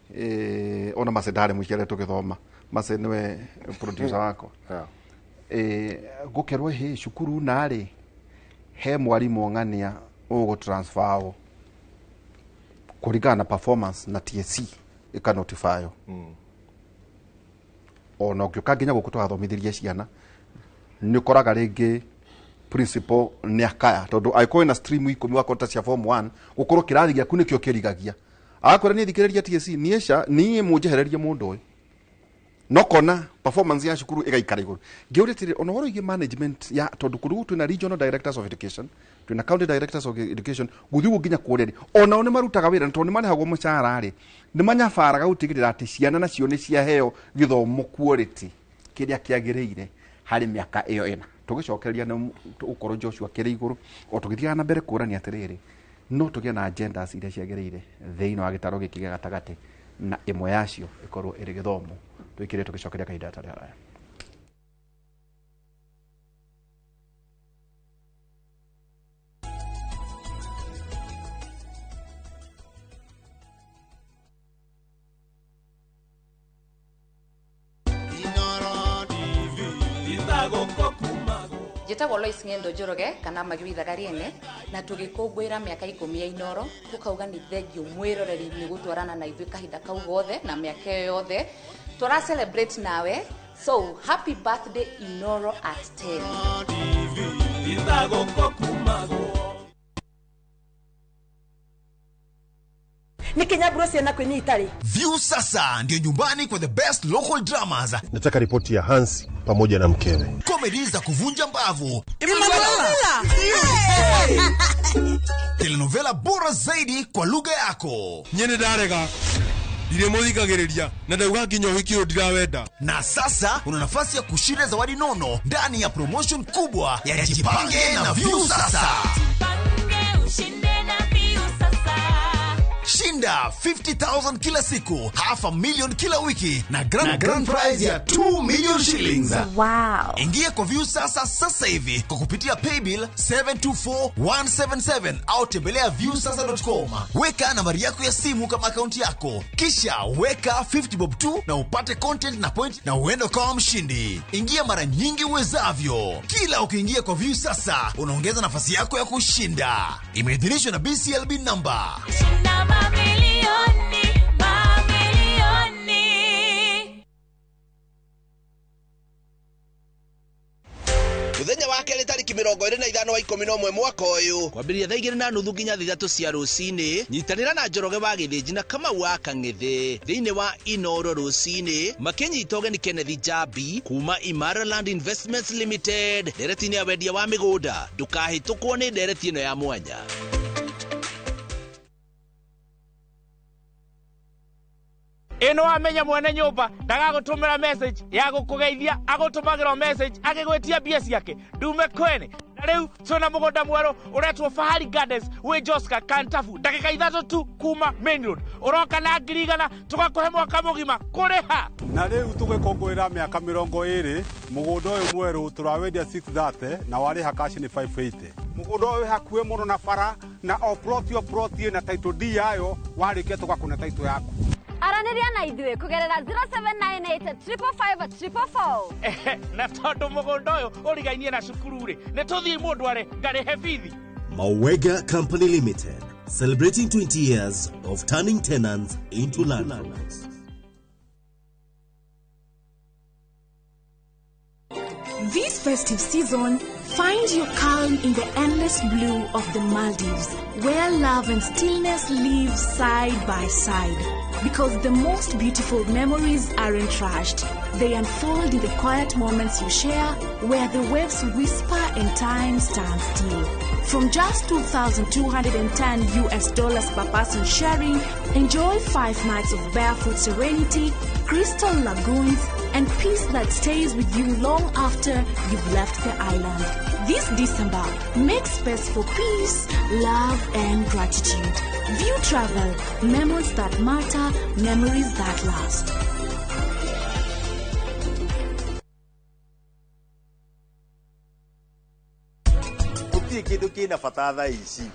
ona macendare muciare tugithoma mace niwe producer wako gukerwo he cukuru nari he mwarimu ng'ania ugo transfer o kuringana na performance na TSC ikanotifyo ona ukiuka nginya guku twathomithirie ciana ni koraga ringi principal ni akaya tondu aiko na stream 10 wa kota cia form 1 gukorwo kirathi giaku nikio kirigagia akwera ni thikiriria TSC niesha ni munjehereria mundu uyu no kona performance ya cukuru igaikara iguru ngiuritire ona horo igi management ya tondu kuru twina regional directors of education twina county directors of education guthiu nginya kureri ona one marutaga wira tondu marehagwo mucara ri ni manyabaraga gutigirira ati ciana nacio ni cia heo githomo quality kiria kiagiriire hari miaka iyo ina tugicokereria na ukoro Joshua kiri iguru o tugithiana mbere kurani atiriri no tugia na agendas iria ciagiriire thiino wa gitaro gikiga gatagati na imwe yacio ikorwo iri githomo twikire tugicokeria kahinda tari haraya Njitagwo Lois Ng'endo Njoroge kana Magwithaga Riene na tugikungwira miaka 10 ya Inoro tukauga ni thengio mwiroreri ni gutwarana na ithuĩ kahinda kau gothe na miaka yothe tura celebrate nawe so happy birthday Inoro at 10 Nikinyaburo siena kwenye itali. View sasa ndio nyumbani kwa the best local dramas. Nataka ripoti ya Hansi pamoja na mkewe. Comedy za kuvunja mbavu. Telenovela bora zaidi kwa lugha yako. Nyene darega. Dire muthikagiriria na ndauga nginya wikiro ndirawenda. Na sasa una nafasi ya kushinda zawadi nono ndani ya promotion kubwa ya Jipange na View sasa. Shinda 50,000 kila siku, $500,000 kila wiki na grand prize ya 2 million shillings. Wow. Ingia kwa View sasa hivi kwa kupitia paybill 724177 au tembelea viewsasa.com. Weka nambari yako ya simu kama akaunti yako. Kisha weka 50 bob tu na upate content na point na uende kwa mshindi. Ingia mara nyingi uwezavyo. Kila ukiingia kwa View sasa unaongeza nafasi yako ya kushinda. Imeidhinishwa na BCLB number. Muthenya wa keri tariki 25 wa 11 mwaka uyu kwambiria thaa 2:30 nginya 3 cia rucini nyitanira na Njoroge wa Githĩnji na Kamau wa Kang'ĩthĩ thiini wa Inoro rucini makinyita ũgeni Kenneth Jambi kuma Imara Land Investments Limited nderetini ya wendia wa migunda ndukahĩtũkwo ni ndereti ĩno ya mwanya. Ino amenya mwene nyumba ndagagutumira message ya gukugeithia agutumagirwo message agigwetia bia ciake ndume kwene na riu tuna mugunda mwero uretwo Fahari Gardens we Joska Kantafu dakika 3 tu kuma main road uroka na ngirigana tugakuhe mwaka mugima kuriha na riu tugikongwira miaka 20 mugunda uyu mweru turawendia 630 na wari hakashi ni 580 mugunda uyu hakuhe muno na bara na o plot na title D yayo warikia tugakuna title yako. Araniria na ithuĩ kugerera 0798555444. Na tondu mugunda uyu urigainie na cukuru ri ni tuthii mundu are ngarihe bithi. Mawega Company Limited, celebrating 20 years of turning tenants into landlords. This festive season, Find your calm in the endless blue of the Maldives, where love and stillness live side by side. Because the most beautiful memories aren't rushed. They unfold in the quiet moments you share, where the waves whisper and time stands still. From just $2,210 per person sharing, enjoy 5 nights of barefoot serenity, crystal lagoons, and peace that stays with you long after you've left the island. This December, make space for peace, love, and gratitude. View Travel, memories that matter, memories that last. Kindu kina bata ici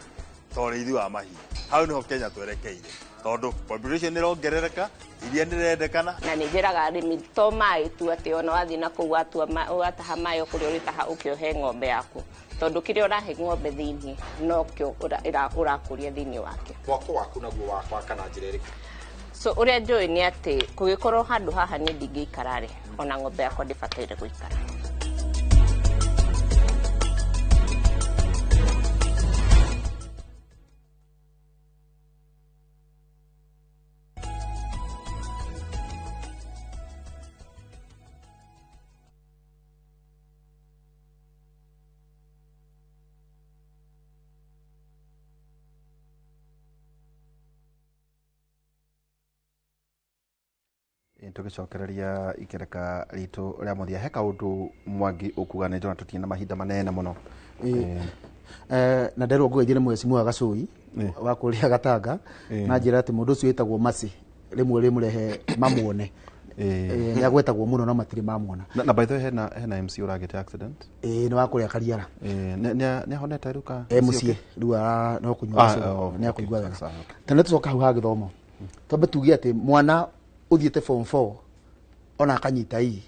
torithi wa mahi hau niho Kenya twerekeire tondu population irongerereka iria ndirendekana na nijiraga arimi to mai tu ati ona wathi na ku wataha mai okuri uritaha ukiohe ng'ombe yaku tondu kiria urahe ng'ombe thiini no kio urakuria thiini wake mwako waku naguo wakwa kana njira iriku so uria njui ni ati kugikorwo handu haha ni ndingiikara ri ona ng'ombe yakwa ndibataire guikara. Tugicokereria ikereka ritu ria muthia he kaundu Mwangi ukuga ni njona tutina mahinda manene muno na nderwo ngugithire mwecimu Gacui wa kuria Gatanga na njira ati mundu ucio witagwo Masi rimwe rimurehe mamuone ni agwetagwo muno no matiri mamuona na by the way hena MC uragite accident ni wa kuria Kariara ni honeta ruka MC ruwa no kunywa ni akuigwa wega tane tucoka hau ha githomo tombe tugie ati mwana uthiete form 4 ona akanyita hii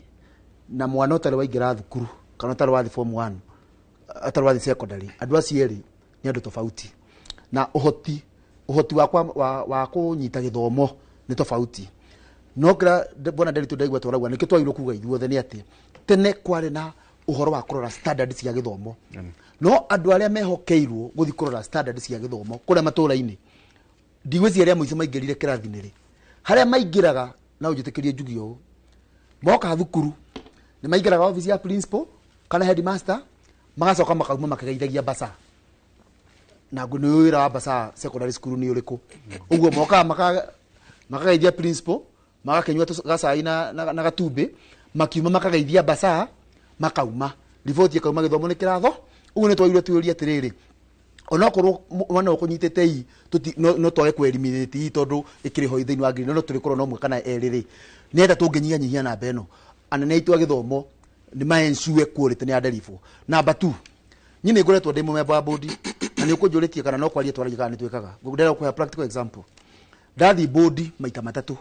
na mwana utari waingira thukuru kana utari wathi form 1 atari wathi secondary andu acieri ni andu tofauti na uhoti wa kunyita githomo ni tofauti no kira bona nderitu ndaigwa twaragwa nikio twagirwo kuga ithuothe ni ati tene kwari na uhoro wa kurora standard cia githomo no andu aria mehokeirwo guthi kurora standard cia githomo kuria matũra-ini ndigweci aria muico maingirire kirathi-inĩ haria maingiraga na ujitikirie njugio moka thukuru ni maingiraga office ya principal kana headmaster magacoka makauma makageithagia basa na nguni wira wa basa secondary school ni uriku uguo moka makageithia principal magakenywa gacai na gatumbi makiuma makageithia basa makauma riboti ikauma githomo ni kiratho uguo ni twagirwo tuuria atiriri ona korwo mwana ukunyitete hii no twage ku eliminate tondu ikiri ho ithiini wa green no turi korwo no mwe kana eriri nenda tunginyihanyihia namba eno anene itu agithomo ni maensue quality ni aderifo namba 2 nyine ngoretwo ndi member wa board na ni ukunjuritie kana no kwaria twaragia kana ni twikaga ngudera ku practical example ndathi board maita 3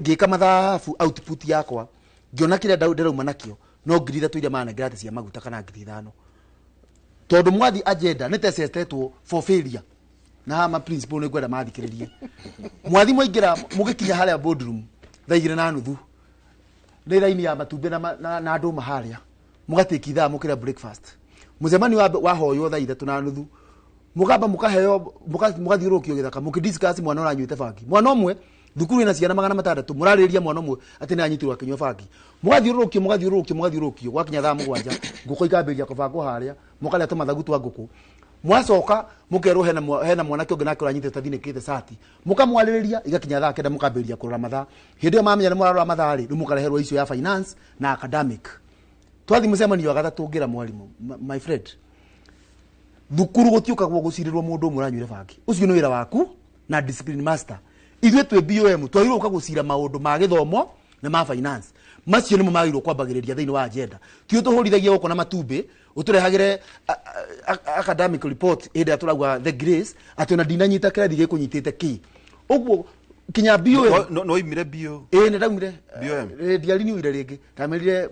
ngika mathabu output yakwa ngiona kiria ndirauma nakio no ngiri 3 iria mana grade cia maguta kana ngiri 5 tondu mwathi agenda ni testetwo for failure na ma principal ni gwenda mathikiririe mwathi moingira mugikinya haria boardroom thaigire na nuthu ni raini ya matumbe na andu maharia mugatiki thaa mukira breakfast muzemani wa hoyo thaa 3 na nuthu mugamba mukaheo mugathiurukio githaka mukidiscuss mwana uranyuite bangi mwana omwe thukuru ina ciana 600 murariria mwana omwe ati ni anyitirwo akinywa bangi mugathiurukio gwakinya thaa 7 nguko ikambiria kubangwo haria mukaria tumathagu twa nguku mwacoka mukerwo hena mwana kionge nake uranyitete thinikite sati mukamwaririria igakinya thaa 9 mukambiria kurora mathaa hindi yo mamenya ni murarora mathaa ri mukareherwo icio ya finance na academic twathi mucemani wa gatatu ngira mwalimu my friend thukuru gutiukagwo gucirirwo mundu umwe uranyuire bangi ucio ni wira waku na discipline master ithuĩ twĩ BOM twagirwo uka gucira maundu ma githomo na ma finance macio nimo magirwo kwambagiriria thiini wa agenda ti tuhurithagia guko na matumbi uturehagire academic report ida turagwa the grace ati ona dinanyita kirathi gikunyitite ki uguo kinya BOM no imire bio ni ndaumire BOM diari ni uire ringi tamerire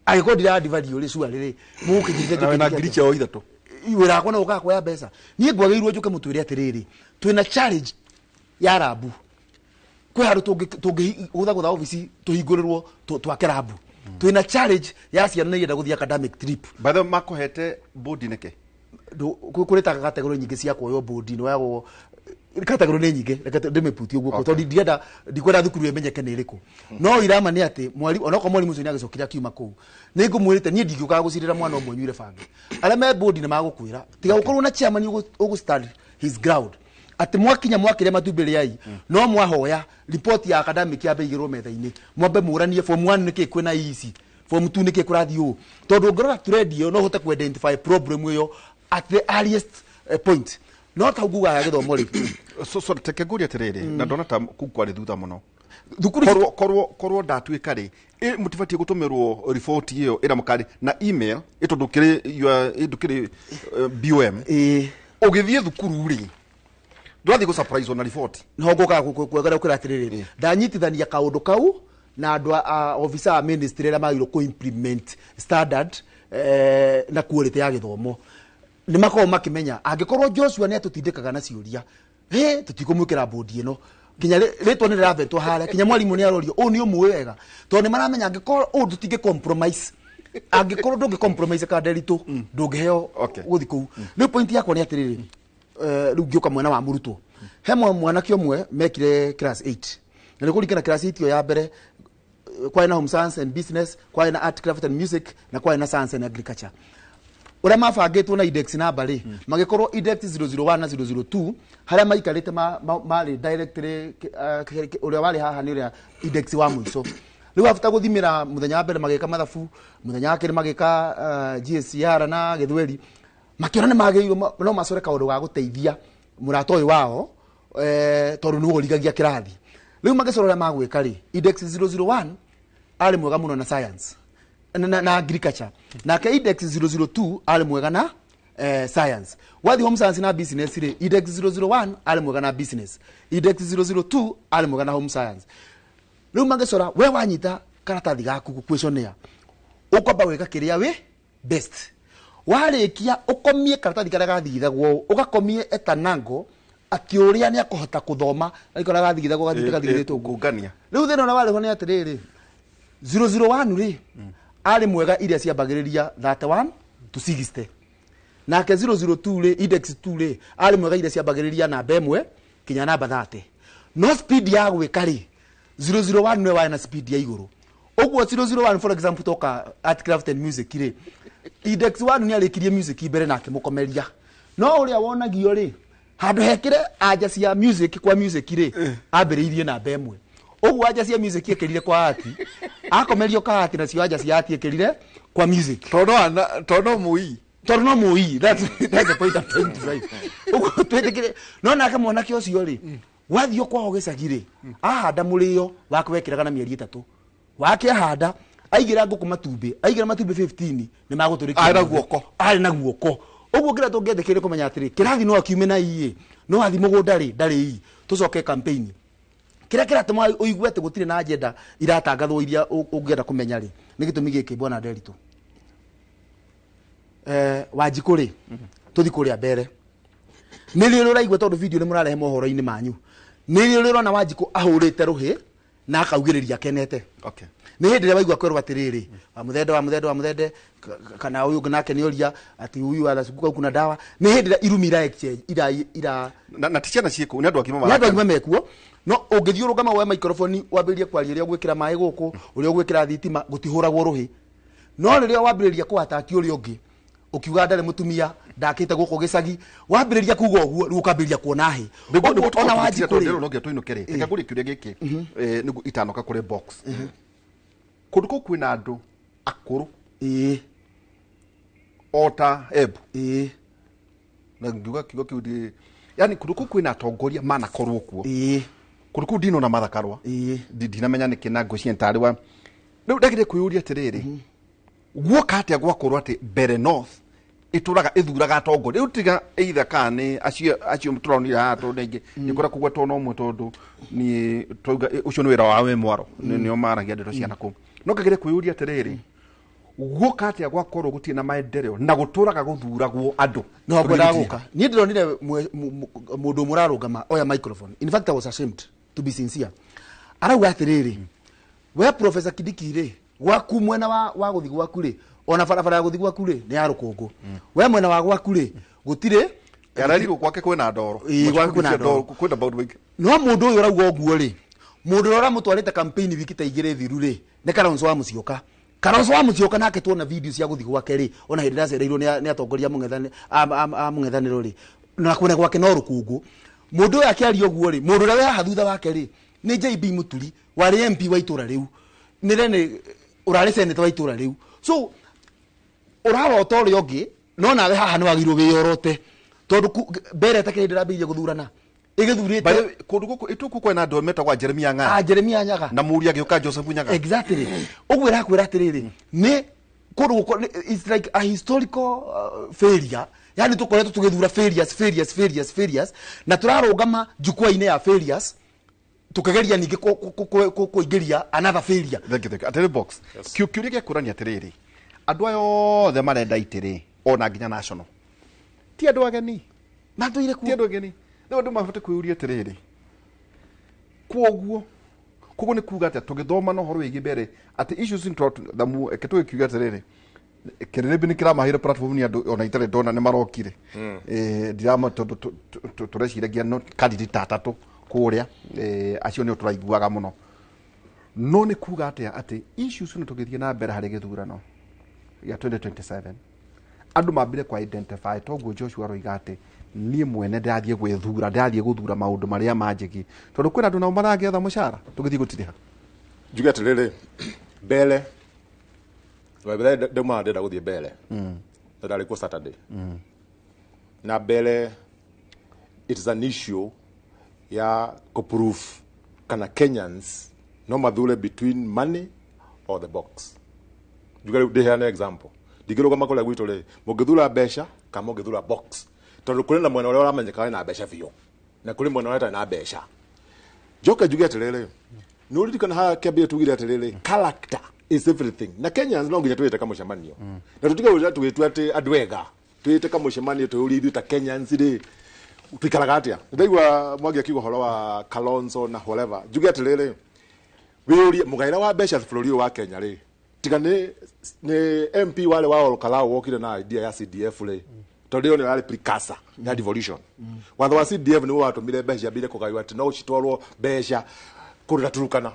agiko ndira divalue ri cua riri mukijirite na ngiricha o ithatu wira akona ukakwa ya mbeca nie ngwageirwo njuke mutwire atiriri twina challenge ya rabu kwe haru tungi gutha office tuhingurirwo twake rabu twina challenge ya ciana na yenda guthia academic trip by the way makohete board neke kurita category nyingi cia kuoyo board ni wego category ni nyingi reke ndimeputi uguo to ndienda ndikwenda thukuru emenyeke ni iriku no irama ni ati mwalimu onako mwalimu ucio ni agicokira kiuma kuu ni ngumwirite ni ndingiuka gucirira mwana omwe nyure bangi ala me board ni magukwira tiga gukorwo na chairman ugu stand his ground ati mwakinya mwakire matumbiri ai no mwahoya report ya academic ya beigirwo metha-ini mwambe muranie form 1 niki kwina easy form 2 niki kurathio tondu ngorora thread no hote ku identify problem iyo at the earliest point no ta uguga ya githomo ri so tekeguria tiriri na ndona ta kukwari thutha muno thukuru korwo ndatuika ri mutifatie gutumirwo report iyo ira mukari na email itondukire indukire BOM ugithie thukuru ri ndwathi go surprise on report no ngoka kwegera ukira atiriri ndanyitithania kaundu kau na andu officer a ministry ra magiro ku implement standard na quality ya githomo ni makao makimenya angikorwo Joshua ni atutindikaga na ciuria tutikumwikira board ino kinya ritwa ni ravetwo hare kinya mwalimu ni arorio ni umwe wega to ni maramenya angikorwo tutinge compromise angikorwo ndungi compromise ka deritu ndungiheo guthi ku ni point yakwa ni atiriri riu ngioka mwena wa murutwo he mwana kiomwe mekire class 8 na ni kurikana class 8 yo ya mbere kwa ina home science and business kwa ina art craft and music na kwa ina science and agriculture ura mabangitwo na index number ri magikorwo index 001 na 002 haria maikarite mari directly uria wari haha ni uria index wa mwiso riu after guthimira muthenya wa mbere magika mathabu muthenya wa kiri magika GSR na githweri makiona ni magirwo no macore kaundu ga guteithia murato uyu wao tondu ni ugorigagia kirathi riu magicorora magwika ri index 001 ari mwega muno na science na agriculture na ke index 002 ari mwega na science wathi home science na business ri index 001 ari mwega na business index 002 ari mwega na home science riu magicora we wanyita karatathi gaku questionnaire ukwamba weka kiria we best warikia ukomie karatathi karia gathithagwo ugakomie etanango akiuria ni akohota kuthoma ariko gathithagwo gathithagwo kungania riu thina na wari ho ni atiriri 001 ri ari mwega iria ciambagiriria 31 to 60 nake 002 ri index 2 ri ari mwega iria ciambagiriria namba 1 kinya namba 30 no speed ya gwika ri 001 ni wa na speed ya iguru ogwo 001 for example toka art craft and music ri index 1 ni arikirie music mbere nake mukomeria no uria wonagio ri handu hekire anja cia music kwa music ri ambiriirie namba 1 ogwo anja cia music ekirire kwa art akomerio ka art na cio anja cia art ekirire kwa music tono mui that's the point of 25 ogwo twetikire no nake mwanake ucio ri wathio kwa ogecagire ahanda murio wakwekiraga na mieri 3 wake ahanda aigira nguku matumbi 15 ni maguturikira ari na guoko ogwo ngira tungethekire kumenya atiri kirathi no akiume na iye no athi mugunda ri ndari ii tucoke campaign kira tuma uigwe ati gutire na agenda iratangathwo iria ungienda kumenya ri ni gitumi giki bwana Nderitu wajikuri tuthi kuria mbere ni riro raigwa tondu video ni murarehe mohoro-ini manyu ni riro rona Wanjiku ahurite ruhi na akaugiriria kenete ni hindi ria waigwa kwerwa atiriri wa muthende kana uyu nake ni uria ati uyu arasuka kuna dawa ni hindi ria irumira exchange ira na ticiana ciku ni andu agima mekuo no ungithiuruka mawe microphone wambirie kwaria ria gwikira mai guku uria gwikira thitima gutihuragwo ruhi no riria wambiriria kuataki uria ungi ukiuga ndare mutumia ndakite guku gicagi wambiriria kuga uguo ukambiriria kuona hi ona Wanjiku ndero no ngiatuinukire teka kuri kiuria giki nigu itanoka kuri box kundu kwina andu akuru ota ebu na ngiuga kiugo kiu yani kundu kwina atongoria mana korwo kuo kundu dino na mathakarwa ndinamenya nikina ngucie ntari wa riu ndagire kuyuria atiriri guoka atia gwakorwo ati bere north ituraga ithuraga atongoria riu tiga either kane acio turonira ha to ningi nikora kugwetwo no mwe tondu ni twauga ucio ni wira wawe mwaro nio maragia ndeto ciana ku no kagire kuyuria atiriri guoka atia gwakorwo gutie na maendeleo na guturaga guthuragwo andu no kwenda guka ni ndironire mundu murarungama oya microphone in fact I was ashamed to be sincere arauga atiriri we Professor Kidiki ri gwaku mwena wa guthi gwaku ri ona barabara ya guthi gwaku ri ni ya rukungu we mwena wa gwaku ri gutire yarari gwake kwena ndoro gwake kwena ndoro kwenda baudu wingi no mundu uyu rauga oguo ri mundu ora mutwarite campaign wiki ta igire thiru ri ne Kalonzo wa Musyoka Kalonzo wa Musyoka nake tuona video cia guthi gwake ri ona hindi ndacereirwo ni atongoria mung'ethaniro ri na kwena gwake no rukungu mundu uyu akiaria oguo ri mundu ura we haha thutha wake ri ni JB Muturi wari MP wa itura riu ni rene urari senator wa itura riu so urawa otori ongi no nawe haha ni wagirwo wiyorote tondu mbere takire ndirabirie guthurana igithurite kundu guku ituku kwena ndo metagwa Jeremia Ng'aa Jeremia Nyaga na muri agioka Joseph Nyaga exactly ugwe rakwira atiriri ni kundu guku it's like a historical failure yani tukoretwo tugithura failures na turarungama jukwa-ini ya failures tukageria ningi kuingiria another failure atiri box kiuria gia kurani atiriri andu ayo the marenda itiri ona nginya national ti andu ageni na nduire ti andu ageni no andu mabate kwiuria atiriri koguo ni kuga ati tugithoma no horo wigi mbere ati issues in thamu ketu kiuga atiriri kirebe ni kira mahira platform ni andu ona itare dona ni marokire dirama tureciragia no candidate atatu kuria acio ni turaiguaga muno no ni kuga ati issues ni tugithie na mbere hari githurano ya 2027 andu mambire kwa identify toguo Joshua roiga ati nie mwene ndathie gwithura ndathie guthura maundu maria manjiki tondu kwina andu nao maragetha mucara tugithie gutiriha njuge atiriri mbere wabere ndema ndenda guthie mbere ndari ku Saturday na mbere it is an issue ya kuprove kana Kenyans no mathure between money or the box njuge de an example digiroga makole gwitu ri mugithura besha kama mugithura box tondu kuri na mwena uria uramenyeka na besha biyo na kuri mwena uria na besha joka njuge atiriri nuri kana ha kebia tugire atiriri character is everything na Kenyans no nginya twite kama mushamanio na tutige uria tugitu ati adwega twite kama mushamanio turi ithu ta Kenyans ri tukaraga atia ndaigwa mwagi akigo horo wa Kalonzo na whatever njuge atiriri wiuri mugaira wa besha bũrũri wa Kenya ri tiga ni MP wale wa Olkalao wokire na idea ya CDF ri tondu ni wale precursor ya devolution watho wa CDF ni watumire besha bile kugaiwa ati no citwarwo besha kurira turukana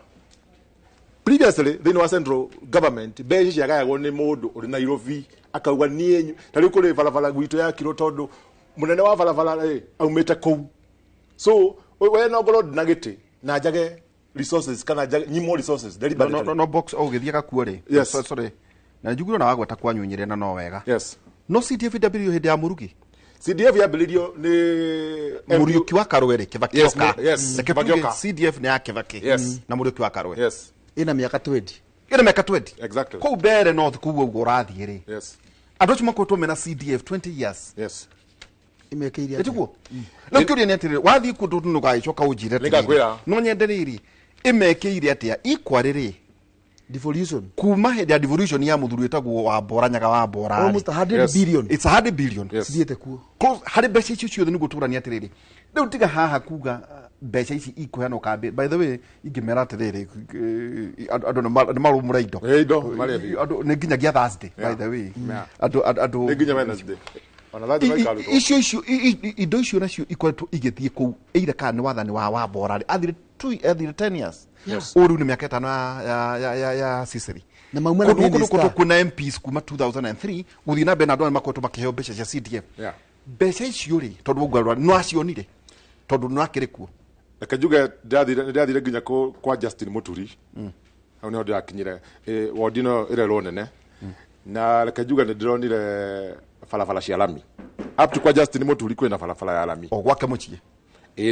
previously thini wa central government besha ciagayagwo ni mundu uri Nairobi akauga nienyu tari kuri barabara gwitu ya kiro tondu munene wa barabara aumite kou so we no ngoro ndinagiti na njage resources kana nyimo resources no box au githiaga kuore sorry na njuguro na wagweta kwanyunyire na no wega yes no CDFW hindi ya murugi CDF yabilirio ni Muriuki wa Karwere Kibaki oka yes CDF ni ya Kibaki yes na Muriuki wa Karwere yes ina miaka 20 exactly ko bere north kuwo gorathi ri yes andu makotwo mena CDF 20 years yes imekeiria etiguo na kiuria ni atiri wathi kundu nugaicoka ujire no nyenderiri imekeire atia ikwariri devolution kuma hedi ya devolution ya muthuru etagwo wa Bora Nyaga wa Bora almost 100 billion it's 100 billion thiete kuo cause hari beca icio ciothe ni guturania atiriri riu tiga haha kuga beca ici ikuheano kambe by the way ingimera atiriri andu ni marumura indo andu ni nginyagia Thursday by the way andu ni nginya Wednesday icio indo icio nacio ikoretwo igithie kou eira kana ni wathani wa Bora athire 10 years uru ni miaka 5 ya Sisiri na maumana ni kuna MPs kuma 2003 guthii na bena andũ makoretwo makiheo mbeca cia CDF mbeca icio ri tondu ũguo no acionire tondu no akiri kuo akajuga ndathire nginya kwa Justin Muturi au ni ndio akinyire wodino irero nene na akajuga ndironire falafala cia lami up to kwa Justin Muturi kwina falafala ya lami o gwake muchie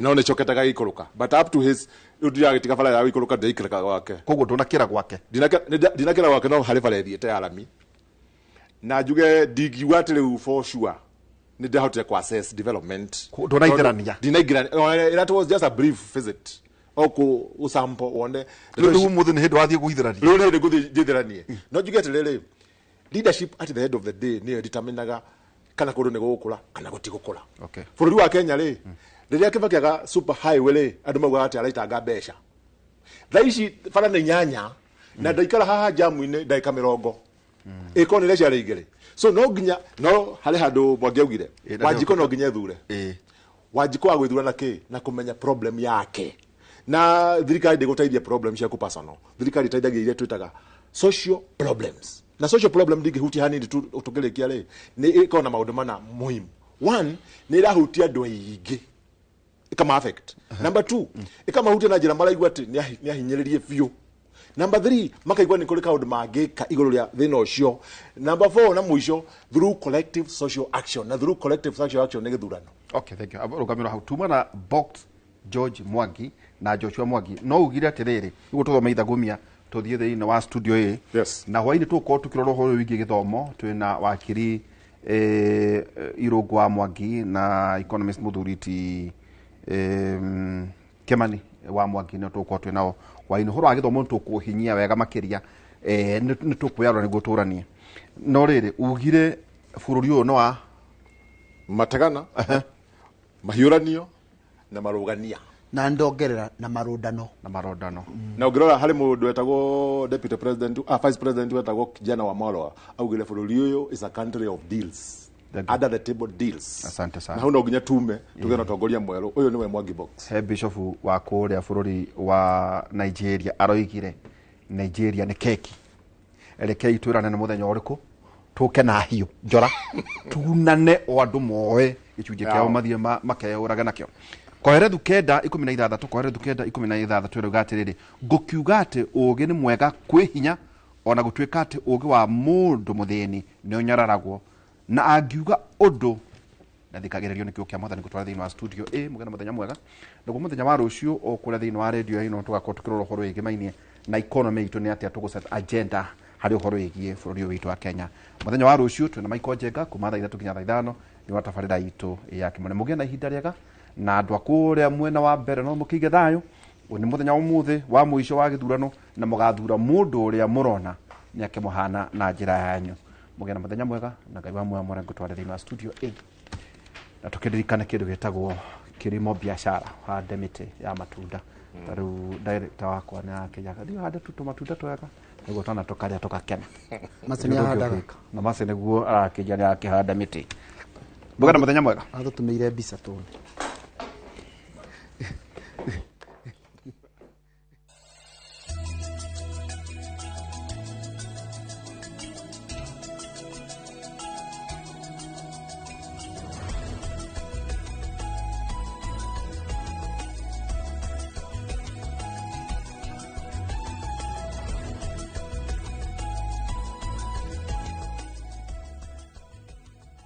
no ne choketaga ikoroka but up to his udia gitika fala ya ikoroka ndeikiraga gwake koguo ndunakira gwake dinakira gwake no hari fala thiete ya lami na juge digiwa tele for sure ni ndahotire ku assess development ndunaitirania it was just a brief visit oko usampo wonde ndu muthe ni hindu wathie guithirania ndu ni hindu guithiranie no juge tele leadership at the end of the day ni determinaga kana kundu ni gukura kana gutigukura okay bũrũri wa Kenya ri riria kivakiaga super highway ri andu maugaga ati araitanga mbeca thaici bara ni nyanya na ndaikara haha jamu-inĩ ndagĩka 40 ĩkorwo nĩ leisure igĩrĩ so no nginya no harĩ handũ mwangiaugire Wanjiko no nginya ethure Wanjiko wa gwĩthura na kĩ na kũmenya problem yake na thirikari ndĩgũteithia problem ciaku personal thirikari ĩteithagia iria twĩtaga social problems na social problem ndingĩhutia hanini tu ũtũngĩrĩkia rĩ nĩ ĩkorwo na maũndũ mana muhimu one nĩ ĩrahutia andũ aingĩ ikama affect number 2 ikamahutia na njĩra maraigua atĩ nĩ ahinyĩrĩrie biũ number 3 makaigua nĩ kũrĩ kaũndũ mangĩka igũrũ rĩa thĩna ũcio number 4 na mũico through collective social action na through collective social action nĩ gĩthurano. Okay, thank you. Rũgamĩrĩro hau tuma na Box George Mwangi na Joshua Mwangi no ugire atĩrĩrĩ nĩguo tũthome ithagumia tũthiĩ thĩinĩ wa studio ĩ na hwainĩ tũkorwo tũkĩrora ũhoro wĩgiĩ gĩthomo twĩna wakiri Irũngũ wa Mwangi na economist Mũthuriti Kĩmani wa Mwangi nĩ tũkorwo twĩnao hwainĩ ũhoro wa gĩthomo tũkũhinyia wega makĩria nĩ tũkwĩyarora nĩguo tũranie no rĩrĩ ugire bũrũri ũyũ no wa mategana mahiũranio na marũgania na ndongerera na marũndano na ũngĩrora harĩ mũndũ wetagwo deputy president vice president wetagwo kijana wa Moloa augire bũrũri ũyũ is a country of deals under the table deals. Asante sana. Na hau no nginya tume tugena ũtongoria mwerũ ũyũ nĩwe Mwangi Box. He bishop wa kũrĩa bũrũri wa Nigeria aroigire Nigeria nĩ keki rekei twĩrane nĩ mũthenya ũrĩkũ tũke na hiũ njora tunane o andũ moe gĩcunjĩ kĩao mathiĩ makeũraga nakĩo Koherethu kenda 16 Koherethu kenda 16 twĩrauga atĩrĩrĩ ngũkiuga atĩ ũgĩ nĩ mwega kwĩhinya ona gũtuĩka atĩ ũgĩ wa mũndũ mũthĩni nĩ ũnyararagwo na angiuga ũndũ na thikagĩrĩrio nĩ kĩo kĩa mwathani gũtwara thĩinĩ wa studio mũgena mũthenya mwega naguo mũthenya wa rũciũ o kũrĩa thĩinĩ wa radio ĩno tũgakorwo tũkĩrora ũhoro wĩgiĩ mainie na economy itũ nĩ atĩa tũgũset agenda harĩ ũhoro wĩgiĩ bũrũri ũyũ witũ wa Kenya mũthenya wa rũciũ twĩna Michael Njenga kuma thaa 3 nginya thaa 5 nĩ wa tabarĩra itũ ya Kĩmone mũgĩe na ihinda rĩega na andũ akũrĩa mwena wa mbere no mũkĩige thayũ nĩ mũthenya ũmũthĩ wa mũico wa gĩthurano na mũgathura mũndũ ũrĩa mũrona nĩ akĩmũhana na njĩra yanyu mũgĩe na mũthenya mwega na Ngai wa muoyo mwega ngũtware thĩinĩ wa studio na tũkĩririkane kĩndũ gĩtagwo kĩrimo biashara hande mĩtĩ ya matunda rĩu director wakwa nĩ akĩnyaga thiĩ hande tũmatunda twega nĩguo twana tũkarĩa tũgakena macini ahandaga na macini nĩguo arakĩnja nĩ akĩhanda mĩtĩ mũgĩe na mũthenya mwega atũtũmĩire mbica tũone